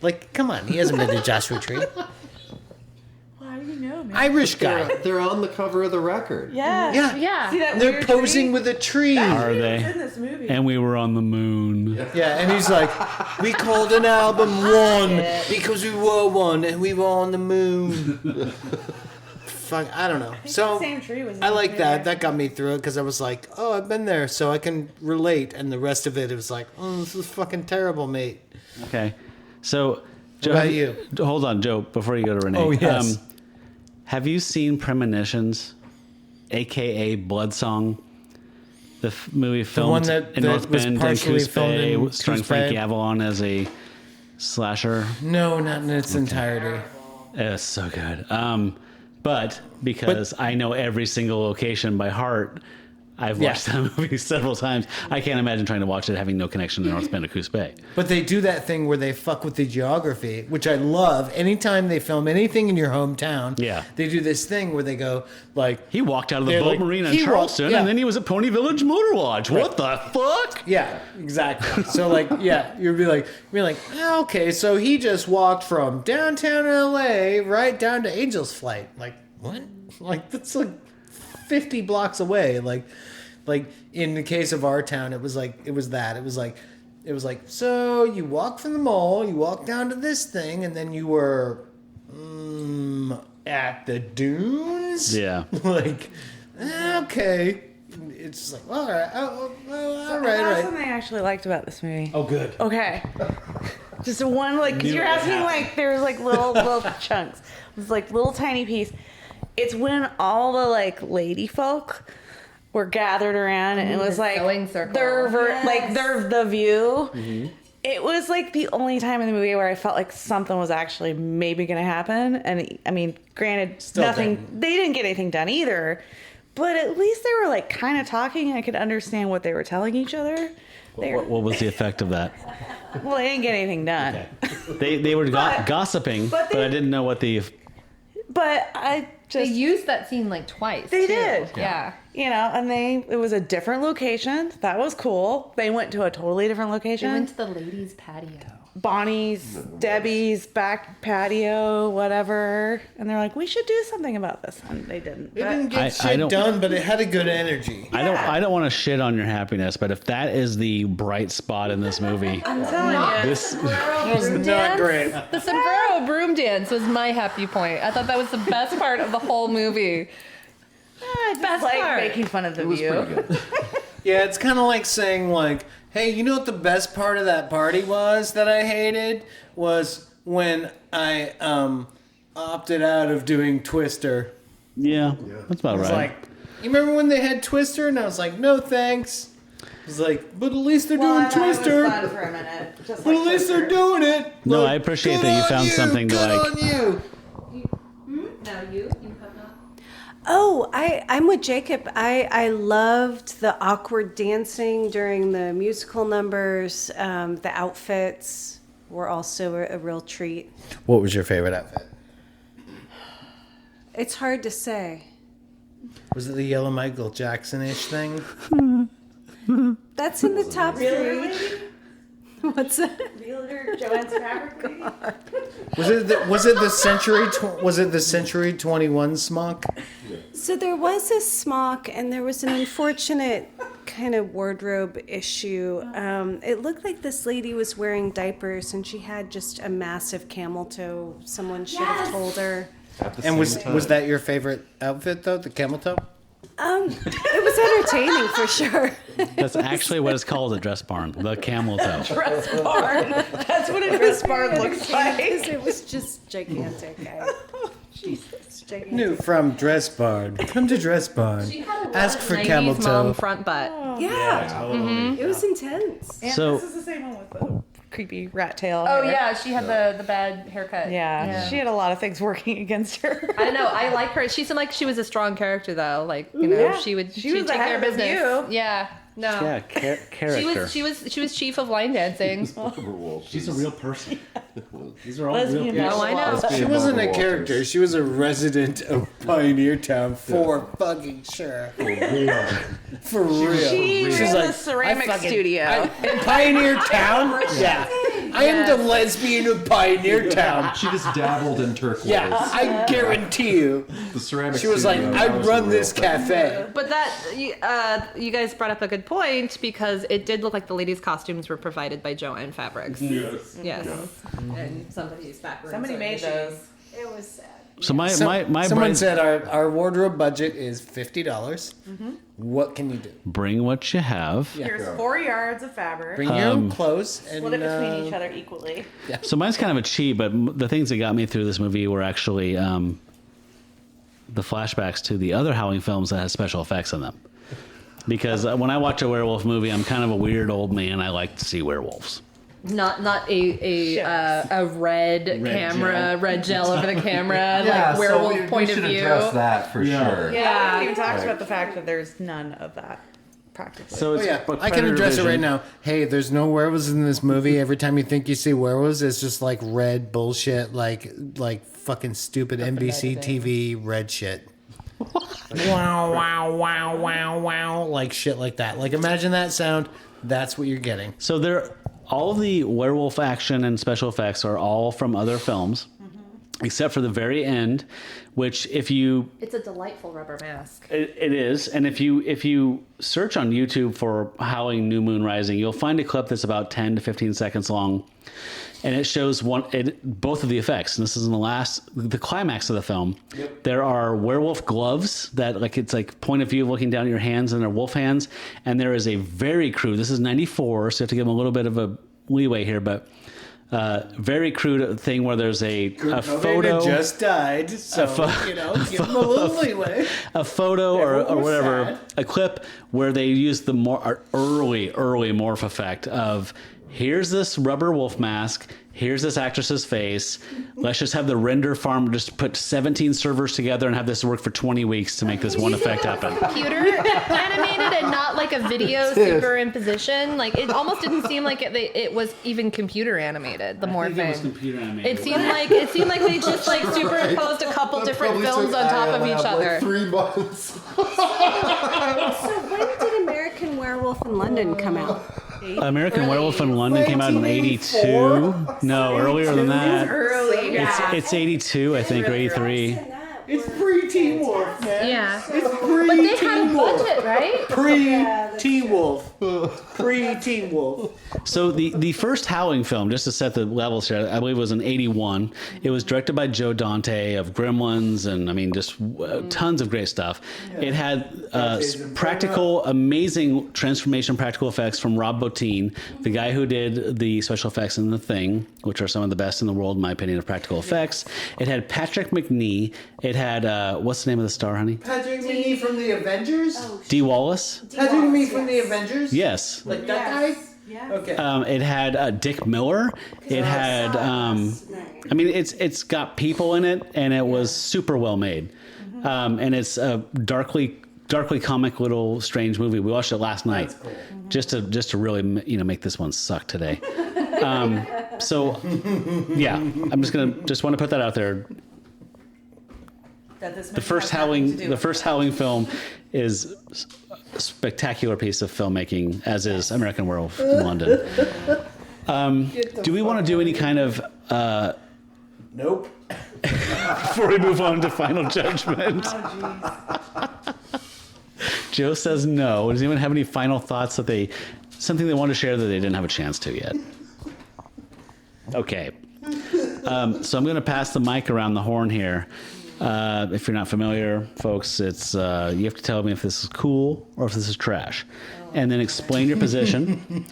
Like, come on, he hasn't been to Joshua Tree. Man. Irish guy. They're on the cover of the record. Yeah. See that they're posing with a tree. Are they? In this movie. And we were on the moon. Yeah, and he's like, we called an album One because we were one and we were on the moon. Fuck, I don't know. So the same tree was I like that. That got me through it because I was like, oh, I've been there, so I can relate. And the rest of it was like, oh, this is fucking terrible, mate. Okay, so Joe, what about you? Hold on, Joe. Before you go to Renee. Oh yes. Have you seen Premonitions, a.k.a. Blood Song? The movie filmed in North Bend and Coos Bay, starring Frankie Avalon as a slasher. No, not in its entirety. It's so good. But because I know every single location by heart, I've watched that movie several times. I can't imagine trying to watch it having no connection to North Bend or Coos Bay. But they do that thing where they fuck with the geography, which I love. Anytime they film anything in your hometown, they do this thing where they go like, he walked out of the boat marina in Charleston, and then he was at Pony Village Motor Lodge. What the fuck? Yeah, exactly. So like, you'd be like, oh, okay, so he just walked from downtown LA right down to Angel's Flight. Like, what? Like, that's like 50 blocks away. Like in the case of our town, it was like so you walk from the mall, you walk down to this thing, and then you were at the dunes. Yeah. Like, okay. It's just like, all right, all right. That's something I actually liked about this movie. Oh, good. Okay. Just one, like, because you're asking, like, there's like little chunks. It was like little tiny piece. It's when all the like lady folk were gathered around, and it was like their the view. Mm-hmm. It was like the only time in the movie where I felt like something was actually maybe going to happen. And I mean, granted, they didn't get anything done either, but at least they were like kind of talking, and I could understand what they were telling each other. What was the effect of that? Well, they didn't get anything done. Okay. They were gossiping, but I didn't know what the. But I just... They used that scene like twice. They too. did. Yeah. You know, and it was a different location. That was cool. They went to a totally different location. They went to the ladies' patio. Bonnie's, Debbie's back patio, whatever. And they're like, we should do something about this. And they didn't. It didn't get shit done, but it had a good energy. Yeah. I don't want to shit on your happiness, but if that is the bright spot in this movie, I'm telling you, this was not great. The sombrero broom dance was my happy point. I thought that was the best part of the whole movie. Best like part. Making fun of the view. Yeah, it's kind of like saying like, hey, you know what the best part of that party was that I hated? Was when I opted out of doing Twister. Yeah, that's about right. Like, you remember when they had Twister? And I was like, no thanks. I was like, but at least they're doing Twister. It was fun for a minute. But at least they're doing it. No, like, I appreciate that you found something to like. Good on you. No, you have not. Oh, I'm with Jacob. I loved the awkward dancing during the musical numbers. The outfits were also a real treat. What was your favorite outfit? It's hard to say. Was it the yellow Michael Jackson-ish thing? That's in the top Really? 3. What's that? Realtor Joanne's fabric. Was it the Century 21 smock? So there was a smock, and there was an unfortunate kind of wardrobe issue. It looked like this lady was wearing diapers, and she had just a massive camel toe. Someone should have told her. And was that your favorite outfit though, the camel toe? It was entertaining for sure. That's actually what it's called, a dress barn, the camel toe. Dress barn. That's what a dress barn looks like. It was just gigantic. Jesus, gigantic. New from Dress Barn. Come to Dress Barn. Ask for camel toe. Mom front butt. Yeah, totally. Mm-hmm. It was intense. And So- this is the same one with the creepy rat tail. Oh hair. yeah, she had the bad haircut. Yeah, she had a lot of things working against her. I know. I like her. She seemed like she was a strong character though. Like she'd was take the care head of of the business. view. Yeah. No. Yeah, character. She was chief of line dancing. She's a real person. These are all Lesbian real Oh, I know. She wasn't a character. She was a resident of Pioneertown for fucking sure. For real. She She's ran like, the ceramic studio. In Pioneertown? Yeah. I am the lesbian of Pioneertown. She just dabbled in turquoise. Yeah, I guarantee you. The ceramic She was like, studio, I that was run the this real thing. cafe. But that you guys brought up a good point because it did look like the ladies' costumes were provided by Joanne Fabrics. Yes. Yes. And somebody's back. Somebody made those. It was sad. So my Someone brain said our wardrobe budget is $50. What can you do? bring what you have. Here's 4 yards of fabric. Bring your own clothes and Split it between each other equally. So mine's kind of a cheat, but the things that got me through this movie were actually the flashbacks to the other Howling films that had special effects in them. Because when I watch a werewolf movie, I'm kind of a weird old man. I like to see werewolves. not a red camera, gel. red gel over the camera, Yeah, like werewolf so we point of should view. address that for sure. Yeah, I haven't even talked Right. about the fact that there's none of that practically. So it's I can address it right now. Hey, there's no werewolves in this movie. Every time you think you see werewolves, it's just like red bullshit, like fucking stupid NBC TV red shit. Wow, wow, wow, wow, wow, like shit like that. Like imagine that sound. That's what you're getting. So all of the werewolf action and special effects are all from other films, except for the very end, which if you It's a delightful rubber mask. it is, and if you search on YouTube for Howling New Moon Rising, you'll find a clip that's about 10 to 15 seconds long, and it shows both of the effects. And this is in the climax of the film. Yep. There are werewolf gloves that it's like point of view looking down at your hands, and they're wolf hands. And there is a very crude. This is '94, so you have to give them a little bit of a leeway here, but. Very crude thing where there's a photo. Just died, so give them a little leeway. A photo or whatever, sad. a clip where they use the more early morph effect of here's this rubber wolf mask, here's this actress's face. Let's just have the render farm just put 17 servers together and have this work for 20 weeks to make this one effect happen. Computer animated and not like a video superimposition. Like it almost didn't seem like it was even computer animated. The morphing. It was computer animated. It seemed like they just like superimposed a couple different films on top of each other. 3 months. So when did American Werewolf in London come out? American Werewolf in London came out in 82. No, earlier than that. Early. It's 82, I think, or 83. It's pre-Teen Wolf, man. Yeah. It's But they had a budget, right? Pre-Teen Wolf. Pre-Teen Wolf. So the first Howling film, just to set the levels here, I believe was in 81. It was directed by Joe Dante of Gremlins, and I mean just tons of great stuff. It had amazing transformation practical effects from Rob Bottin, the guy who did the special effects in The Thing, which are some of the best in the world, in my opinion, of practical effects. It had Patrick McNee. It had what's the name of the star, honey? Patrick McNee from the Avengers? Dee Wallace. Patrick McNee from the Avengers? Yes. Like that guy? Yeah. Okay. It had Dick Miller. It had, I mean, it's got people in it, and it was super well made. And it's a darkly comic little strange movie. We watched it last night, just to really make this one suck today. So yeah, I'm just want to put that out there. The first Howling film is a spectacular piece of filmmaking, as is American Werewolf in London. Do we want to do any kind of Nope. before we move on to Final Judgment? Joe says no. Does anyone have any final thoughts something they want to share that they didn't have a chance to yet? Okay. So I'm going to pass the mic around the horn here. If you're not familiar, folks, it's you have to tell me if this is cool or if this is trash, and then explain your position.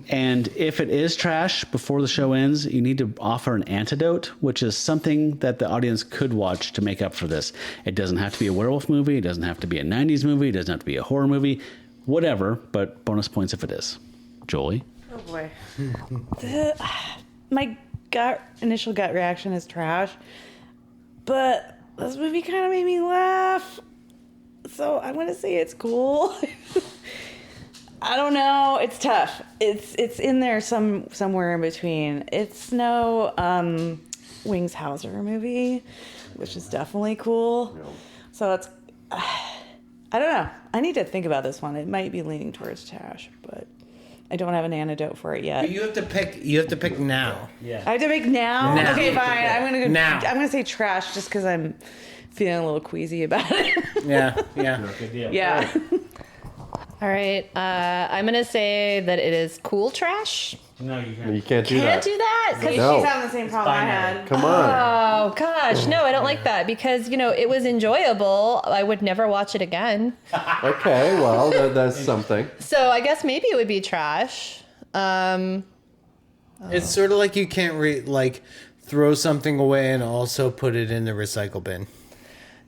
And if it is trash before the show ends, you need to offer an antidote, which is something that the audience could watch to make up for this. It doesn't have to be a werewolf movie. It doesn't have to be a 90s movie. It doesn't have to be a horror movie. Whatever, but bonus points if it is. Jolie? Oh boy. My initial gut reaction is trash, but this movie kind of made me laugh, so I'm gonna say it's cool. I don't know. It's tough. It's in there somewhere in between. It's no Wings Hauser movie, which is definitely cool. No. So it's I don't know. I need to think about this one. It might be leaning towards trash, but I don't have an antidote for it yet. But you have to pick now. Yeah. I have to pick now? Okay, fine. I'm gonna go now. I'm gonna say trash just because I'm feeling a little queasy about it. Yeah. Good deal. Yeah. All right. I'm gonna say that it is cool trash. No, you can't. You can't do Can't that. do that. 'Cause No. She's having the same problem I had. Come on. Oh gosh, no, I don't like that because it was enjoyable. I would never watch it again. Okay, well, that's something. So I guess maybe it would be trash. It's sort of like you can't throw something away and also put it in the recycle bin.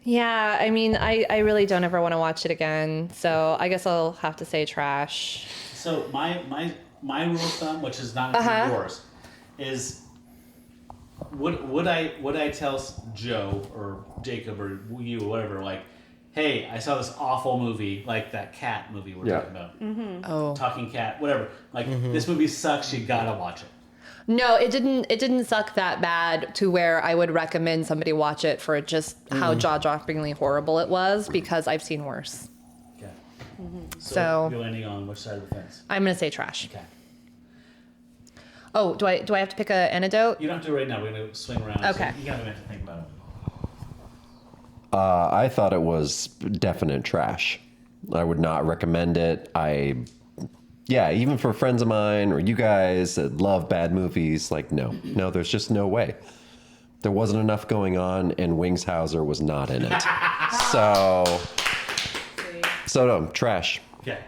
Yeah, I mean, I really don't ever want to watch it again. So I guess I'll have to say trash. So my my rule of thumb, which is not including yours, is would I tell Joe or Jacob or you or whatever, like, hey, I saw this awful movie, like that cat movie we're talking about. Oh. Talking cat, whatever. Like, this movie sucks, you gotta watch it. No, it didn't suck that bad to where I would recommend somebody watch it for just how jaw-droppingly horrible it was, because I've seen worse. Okay. So you're landing on which side of the fence? I'm gonna say trash. Okay. Oh, do I have to pick an antidote? You don't have to right now. We're gonna swing around. Okay. So you have a minute to think about it. I thought it was definite trash. I would not recommend it. Even for friends of mine or you guys that love bad movies, like, no, there's just no way. There wasn't enough going on, and Wings Hauser was not in it. So no, trash. Okay.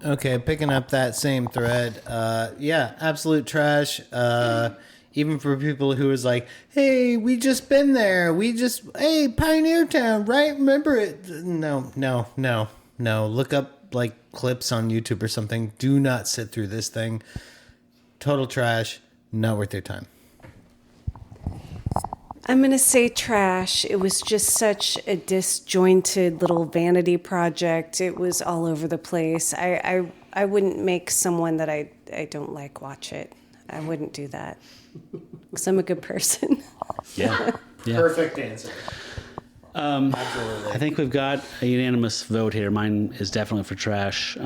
Okay, picking up that same thread. Absolute trash. Even for people who was like, hey, we just been there. Hey, Pioneertown, right? Remember it? No. Look up like clips on YouTube or something. Do not sit through this thing. Total trash. Not worth your time. I'm going to say trash. It was just such a disjointed little vanity project. It was all over the place. I wouldn't make someone that I don't like watch it. I wouldn't do that. Because I'm a good person. Yeah. Perfect answer. I think we've got a unanimous vote here. Mine is definitely for trash.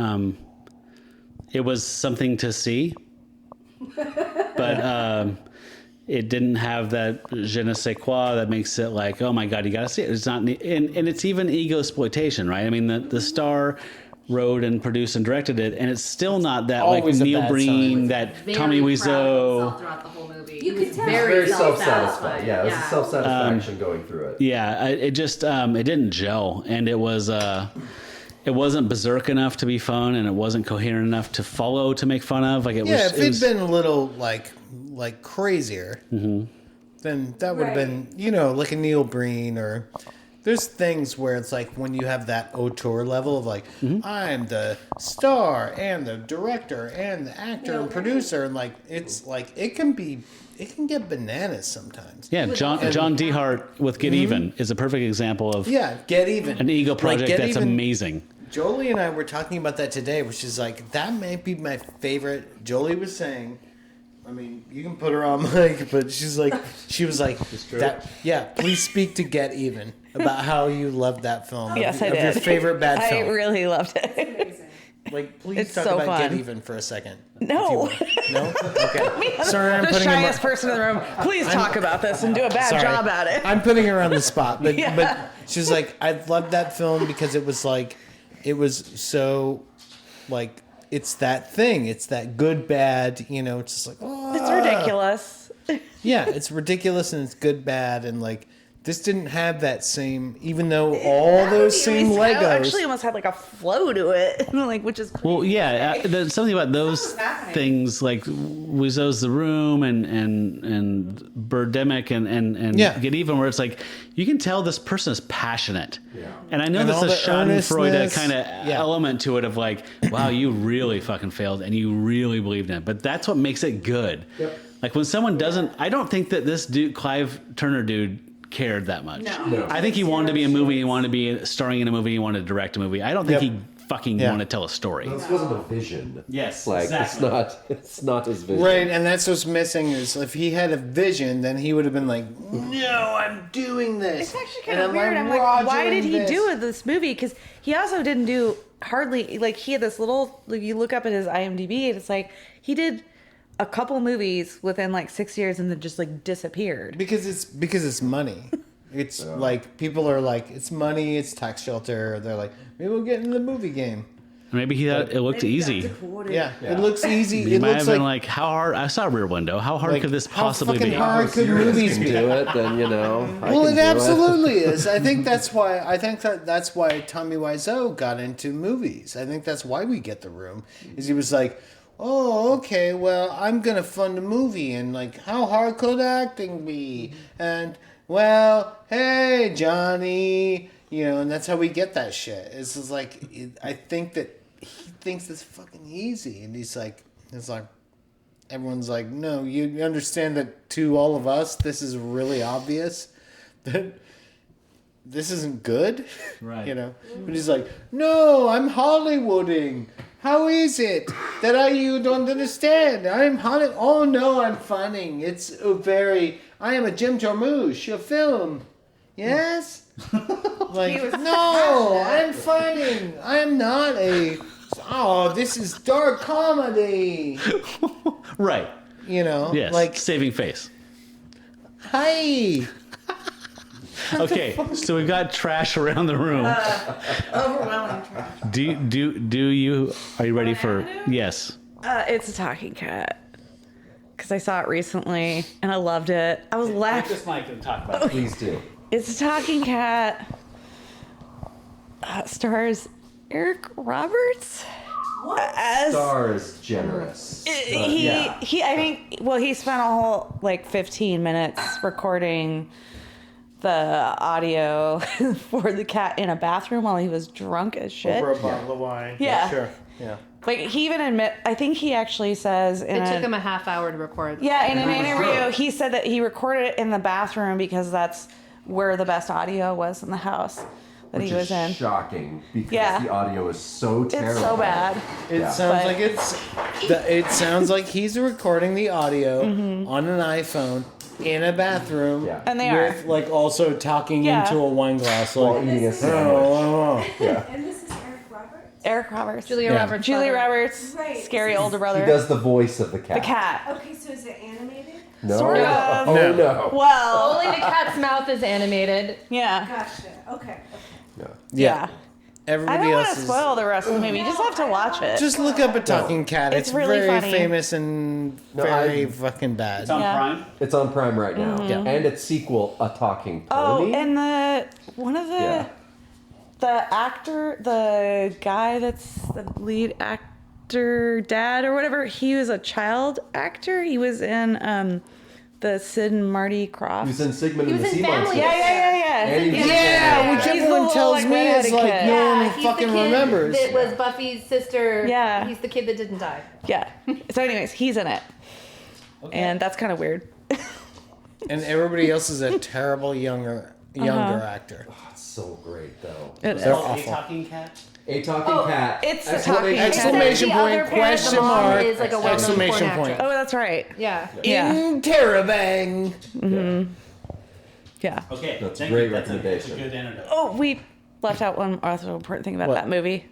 It was something to see, but it didn't have that je ne sais quoi that makes it like, oh my God, you got to see it. It's not, and it's even ego exploitation, right? I mean, the star wrote and produced and directed it, and it's still not that Always like a Neil bad Breen, sign. that Very Tommy proud of Wiseau. himself throughout the whole movie. You could tell. Very self-satisfied. Yeah, it was a self-satisfaction going through it. Yeah, it just it didn't gel, and it wasn't berserk enough to be fun, and it wasn't coherent enough to follow to make fun of. Like it was. Yeah, if it'd been a little like crazier, then that would have been, like a Neil Breen or. There's things where it's like when you have that auteur level of like, I'm the star and the director and the actor and producer, and like it's like it can get bananas sometimes. Yeah, John DeHart with Get Even is a perfect example of Get Even, an ego project that's amazing. Jolie and I were talking about that today, which is like that might be my favorite. Jolie was saying. I mean, you can put her on mic, but she was like, that. Yeah, please speak to Get Even about how you loved that film. Yes, I of did. Your favorite bad film. I really loved it. Like, please It's talk so about fun. Get Even for a second. No. No? Okay. Sorry, I'm the putting her. shyest person in the room. Please talk about this and do a bad Sorry. job at it. I'm putting her on the spot, but Yeah. but she's like, I loved that film because it was so, like. It's that thing. It's that good, bad, it's just like, oh. It's ridiculous. Yeah, it's ridiculous and it's good, bad, and like, this didn't have that same, even though all those same Legos. Actually almost had like a flow to it, like, which is Well, yeah, there's something about those things like Wiseau's The Room and Birdemic and Get Even, where it's like you can tell this person is passionate. Yeah. And I know And there's all a the Schadenfreude kind of earnestness. Yeah. element to it of like, wow, you really fucking failed and you really believed in it. But that's what makes it good. Yep. Like when someone doesn't, I don't think that this dude, Clive Turner dude, cared that much. No. I think he wanted to be a movie. He wanted to be starring in a movie. He wanted to direct a movie. I don't think he fucking wanted to tell a story. This wasn't a vision. Yes, Like, exactly. it's not his vision. Right, and that's what's missing is if he had a vision, then he would have been like, no, I'm doing this. It's actually kind of weird. I'm like, why did he do this movie? Because he also didn't do hardly, like, he had this little, like, you look up at his IMDb, and it's like, he did a couple movies within like 6 years and then just like disappeared. Because it's money. It's like people are like, it's money, it's tax shelter. They're like, maybe we'll get in the movie game. Maybe he thought it looked easy. Yeah, it looks easy. He It might looks have been like, how hard? I saw Rear Window. How hard Like, could this how possibly fucking be? hard could movies be? do it, then Well, it absolutely is. I think that's why. That's why Tommy Wiseau got into movies. I think that's why we get The Room. Is he was like, oh, okay, well, I'm gonna fund a movie, and like, how hard could acting be? And well, hey, Johnny, and that's how we get that shit. It's just like, I think that thinks this fucking easy. And it's like, everyone's like, no, you understand that to all of us, this is really obvious that this isn't good. Right. You know? But he's like, no, I'm Hollywooding. How is it that you don't understand? I'm Hollywood. Oh, no, I'm funning. It's I am a Jim Jarmusch, a film. Yes? Like, no, I'm funning. I'm not this is dark comedy. Right. You know? Yes. Like, saving face. hi. Okay, so we've got trash around the room. Overwhelming trash. Are you ready for? Yes. It's a talking cat. Because I saw it recently and I loved it. I was laughing. This mic and talk about it. Please do. It's a talking cat. Stars Eric Roberts. As Star is generous. he spent a whole 15 minutes recording the audio for the cat in a bathroom while he was drunk as shit. Over a bottle of wine. Yeah. Sure. Yeah. He even I think he actually says It took him a half hour to record. Yeah, in an interview, he said that he recorded it in the bathroom because that's where the best audio was in the house that he was in. Shocking because Yeah. the audio is so terrible. It's so bad. It sounds like he's recording the audio on an iPhone in a bathroom. Yeah. And they with also talking into a wine glass While eating a sandwich. Yeah. And this is Eric Roberts? Eric Roberts. Julia Roberts. Julia Roberts. Right. Scary older brother. He does the voice of the cat. The cat. Okay, so is it animated? No. Sort of. Oh no. Well, Only the cat's mouth is animated. yeah. Gotcha. Okay. Yeah. I Everybody don't want else to is. spoil the rest of the movie. You just have to watch it. Just look up a talking cat. It's It's really very funny. famous and very fucking bad. It's on Yeah. Prime. It's on Prime right now. Yeah. And its sequel, A Talking Oh, Pony. and the actor, the guy that's the lead actor, dad or whatever, he was a child actor. He was in the Sid and Marty Krofft. He was in Sigmund He and the was in Sea Family. Monsters. Yeah. And he was Yeah, which He's the everyone little, tells me redheaded is like kid. no one he's the fucking kid remembers. That was Buffy's sister. Yeah. He's the kid that didn't die. Yeah. So anyways, he's in it. And that's kind of weird. And everybody else is a terrible younger actor. Oh, it's so great, though. They're A awful. talking cat. A Talking Cat. It's a talking cat. Exclamation The other point, parent, question the mom, mark, is like a well-known exclamation porn point. actress. Oh, that's right. Yeah. Yeah. Interrobang. Yeah. Okay, That's a thank great you. That's recommendation. a good antidote. Oh, we left out one other important thing about What? that movie.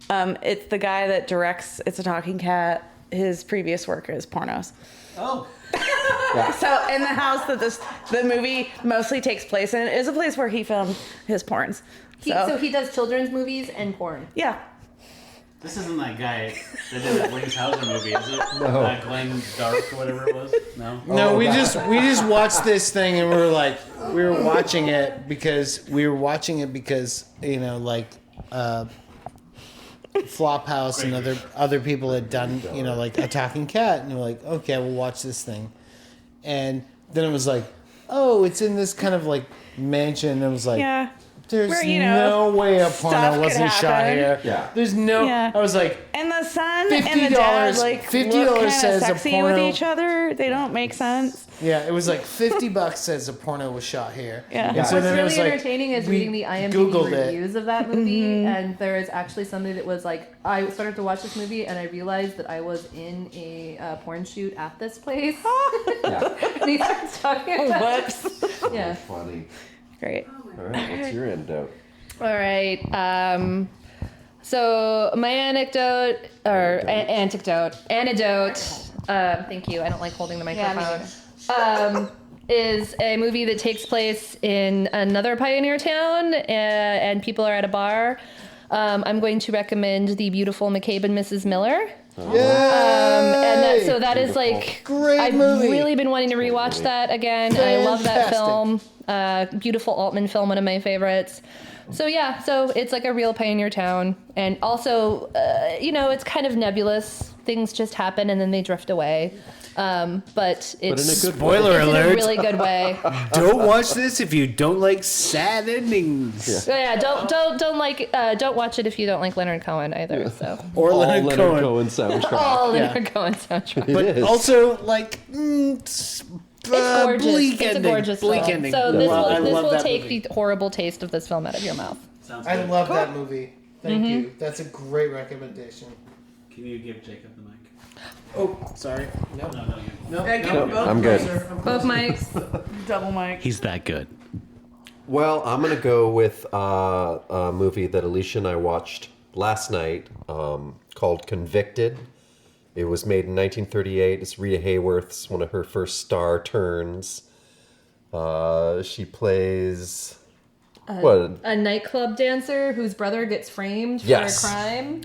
It's the guy that directs It's a Talking Cat. His previous work is pornos. Oh. So in the house that the movie mostly takes place in is a place where he filmed his porns. So he does children's movies and porn. Yeah. This isn't that guy that did that Wings Hauser movie, is it? No. Glenn Dark or whatever it was? No? No, we just watched this thing and we were watching it because Flophouse and other people had done a talking cat, and we're like, okay, we'll watch this thing, and then it was like, oh, it's in this kind of mansion, and it was like, Yeah. there's Where, no way a stuff porno could wasn't shot happen. here. Yeah. There's no. Yeah. I was like, And the son and the dad $50 look kind says of a sexy porno. with each other. They don't make sense. yeah, it was like $50 says a porno was shot here. Yeah. And What's so then it was really like, entertaining is we reading the IMDb Googled it. reviews of that movie, and there is actually somebody that was like, I started to watch this movie and I realized that I was in a porn shoot at this place. Yeah. And he starts talking about Whoops. Yeah. Funny. Great. All right, what's your antidote? All right. So my anecdote or anecdote. Thank you. I don't like holding the microphone. Is a movie that takes place in another pioneer town, and people are at a bar. I'm going to recommend The Beautiful McCabe and Mrs. Miller. Yay! That is like Great I've movie. really been wanting to rewatch that again. I love that Fantastic. film. Beautiful Altman film, one of my favorites. So yeah, so it's like a real pioneer town, and also, it's kind of nebulous things just happen and then they drift away. But it's in a good Spoiler it's alert. in a really good way. Don't watch this if you don't like sad endings. Yeah, don't watch it if you don't like Leonard Cohen either. So Or All Leonard Cohen. soundtrack. all Leonard Cohen soundtrack. But is. also, like, It's gorgeous. bleak It's ending. a gorgeous bleak film. ending. So this I love will that take movie. the horrible taste of this film out of your mouth. I love that movie. Thank you. That's a great recommendation. Can you give Jacob the mic? Oh, sorry. No. I'm good. Both mics. Double mic. He's that good. Well, I'm going to go with a movie that Alicia and I watched last night called Convicted. It was made in 1938. It's Rita Hayworth's one of her first star turns. She plays... A nightclub dancer whose brother gets framed for Yes. a crime.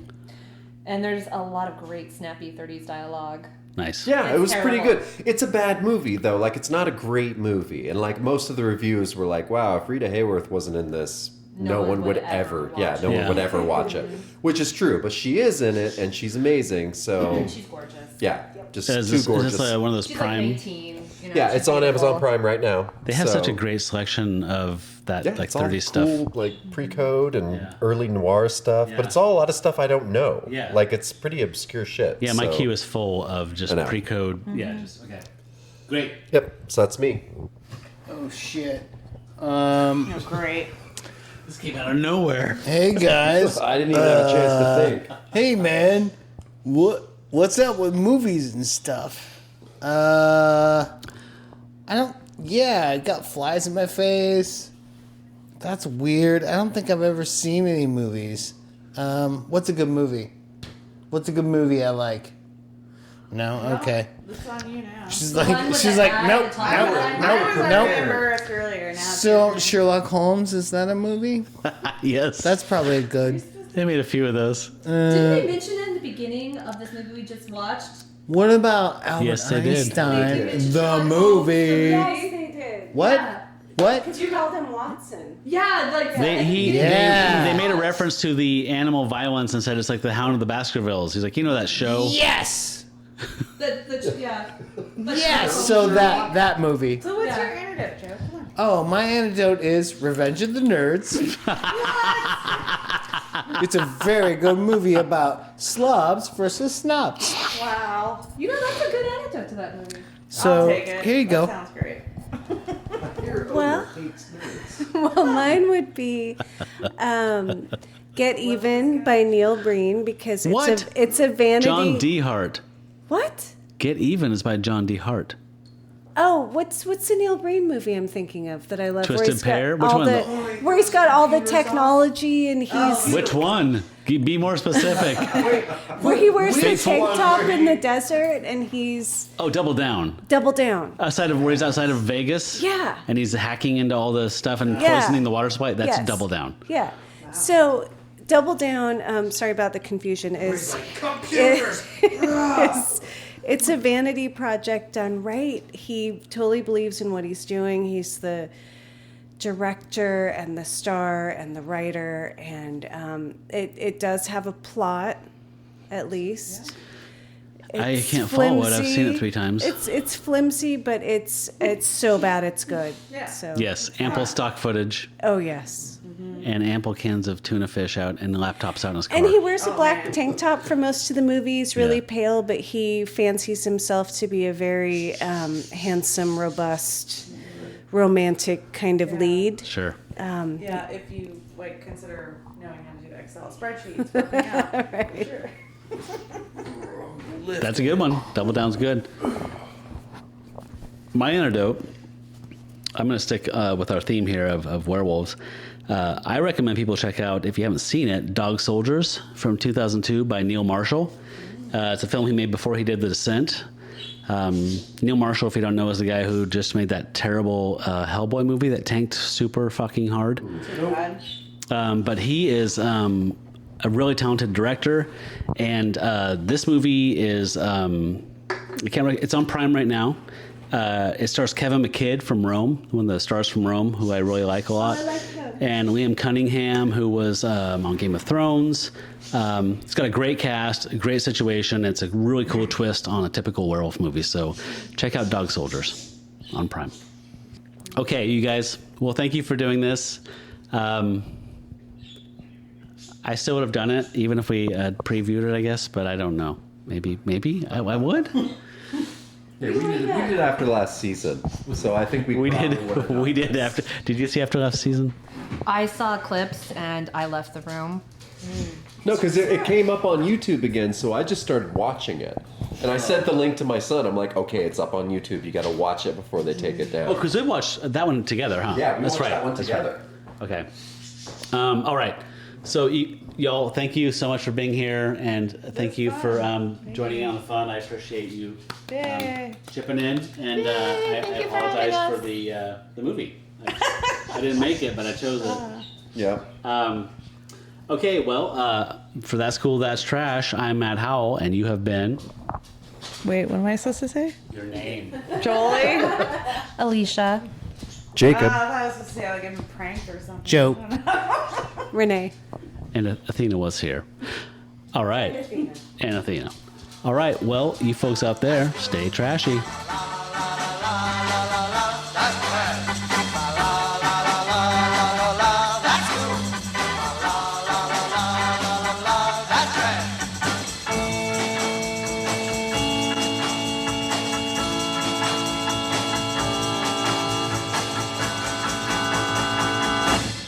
And there's a lot of great snappy 30s dialogue. Nice. Yeah, it was pretty terrible. good. It's a bad movie, though. Like, it's not a great movie. And, like, most of the reviews were like, wow, if Rita Hayworth wasn't in this, no one would ever watch no one would ever watch it. Which is true, but she is in it, and she's amazing, so... And she's gorgeous. Yeah, just Is too this gorgeous. one of those She's Prime? like 19. You know, Yeah, she's it's on beautiful. Amazon Prime right now. They have so- such a great selection of that Yeah, like it's all 30 stuff. cool, like pre-code and Yeah. early noir stuff, but Yeah. it's all a lot of stuff I don't know. Yeah. Like, it's pretty obscure shit. Yeah, my so- queue is full of just I know. pre-code. Yeah, just okay. Great. Yep, so that's me. Oh, shit. Great. This came out of nowhere. Hey, guys. I didn't even have a chance to think. Hey, man. What's up with movies and stuff? I don't... Yeah, I got flies in my face. That's weird. I don't think I've ever seen any movies. What's a good movie? What's a good movie I like? No? Okay. It's on you now. She's The one like, with she's the like, guy nope, that talks about it. nope. Embarrassed earlier. Now So, Sherlock Holmes, is that a movie? Yes. That's probably good. They made a few of those. Didn't they mention in the beginning of this movie we just watched? What about Albert Yes, they did. Einstein, the movie? Yes, they did. What? Yeah. What? Because you called him Watson. Yeah, like They made a reference to the animal violence and said it's like the Hound of the Baskervilles. He's like, you know that show? Yes. Yeah. Yes. So that movie. So what's your antidote, Joe? Come on. Oh, my antidote is Revenge of the Nerds. It's a very good movie about slobs versus snobs. Wow. You know, that's a good antidote to that movie. So I'll take it. here you go. That sounds great. Well, mine would be Get Even by Neil Breen because it's a vanity. John D. Hart. What? Get Even is by John D. Hart. Oh, what's the Neil Breen movie I'm thinking of that I love? Twisted where he's got Pair? Which all one? Where he's got all the technology and he's Which one? Be more specific. where he wears the Fateful. tank top in the desert and he's Oh, Double Down. Double Down. Outside of where he's outside of Vegas. Yeah. And he's hacking into all the stuff and Yeah. poisoning the water supply. That's Yes. Double Down. Yeah. So Double Down. Sorry about the confusion. Is it's a vanity project done right. He totally believes in what he's doing. He's the director and the star and the writer, and it does have a plot, at least. I It's can't follow it. I've seen it flimsy. 3 times. It's flimsy, but it's so bad it's good. Yeah. So Yes, ample stock footage Oh yes. and ample cans of tuna fish out and laptops out in his car. And he wears a black tank top for most of the movies, really Yeah. pale, but he fancies himself to be a very handsome, robust, romantic kind of lead. Sure. Yeah, if you like consider knowing how to do Excel spreadsheets, working out. Right. Sure. That's a good one. Double Down's good. My antidote, I'm going to stick with our theme here of werewolves. I recommend people check out, if you haven't seen it, Dog Soldiers from 2002 by Neil Marshall. It's a film he made before he did The Descent. Neil Marshall, if you don't know, is the guy who just made that terrible Hellboy movie that tanked super fucking hard. But he is a really talented director, and this movie is it's on Prime right now. It stars Kevin McKidd from Rome, one of the stars from Rome, who I really like a lot. I like him. And Liam Cunningham, who was on Game of Thrones. It's got a great cast, a great situation. It's a really cool twist on a typical werewolf movie. So check out Dog Soldiers on Prime. Okay, you guys. Well, thank you for doing this. I still would have done it, even if we had previewed it, I guess, but I don't know. Maybe I would. Yeah, we did after last season, so I think we did. We did after. Did you see after last season? I saw clips and I left the room. No, because it came up on YouTube again, so I just started watching it. And I sent the link to my son. I'm like, okay, it's up on YouTube. You got to watch it before they take it down. Oh, because we watched that one together, huh? Yeah, we that's watched right. that one That's together. Right. Okay. All right. So, y'all, thank you so much for being here, and thank you for joining in on the fun. I appreciate you chipping in, and I apologize for the movie. I didn't make it, but I chose it. Yeah. Okay, well, for That's Cool, That's Trash, I'm Matt Howell, and you have been... Wait, what am I supposed to say? Your name. Jolie? Alicia. Jacob. I thought I was supposed to say like I'm a prank or something. Joe. Renee. And Athena was here. All right. And Athena. All right, well, you folks out there, stay trashy.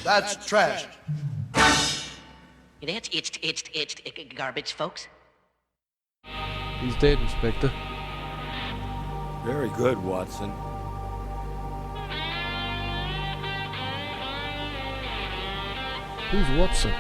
That's trash. It's garbage, folks. He's dead, Inspector. Very good, Watson. Who's Watson?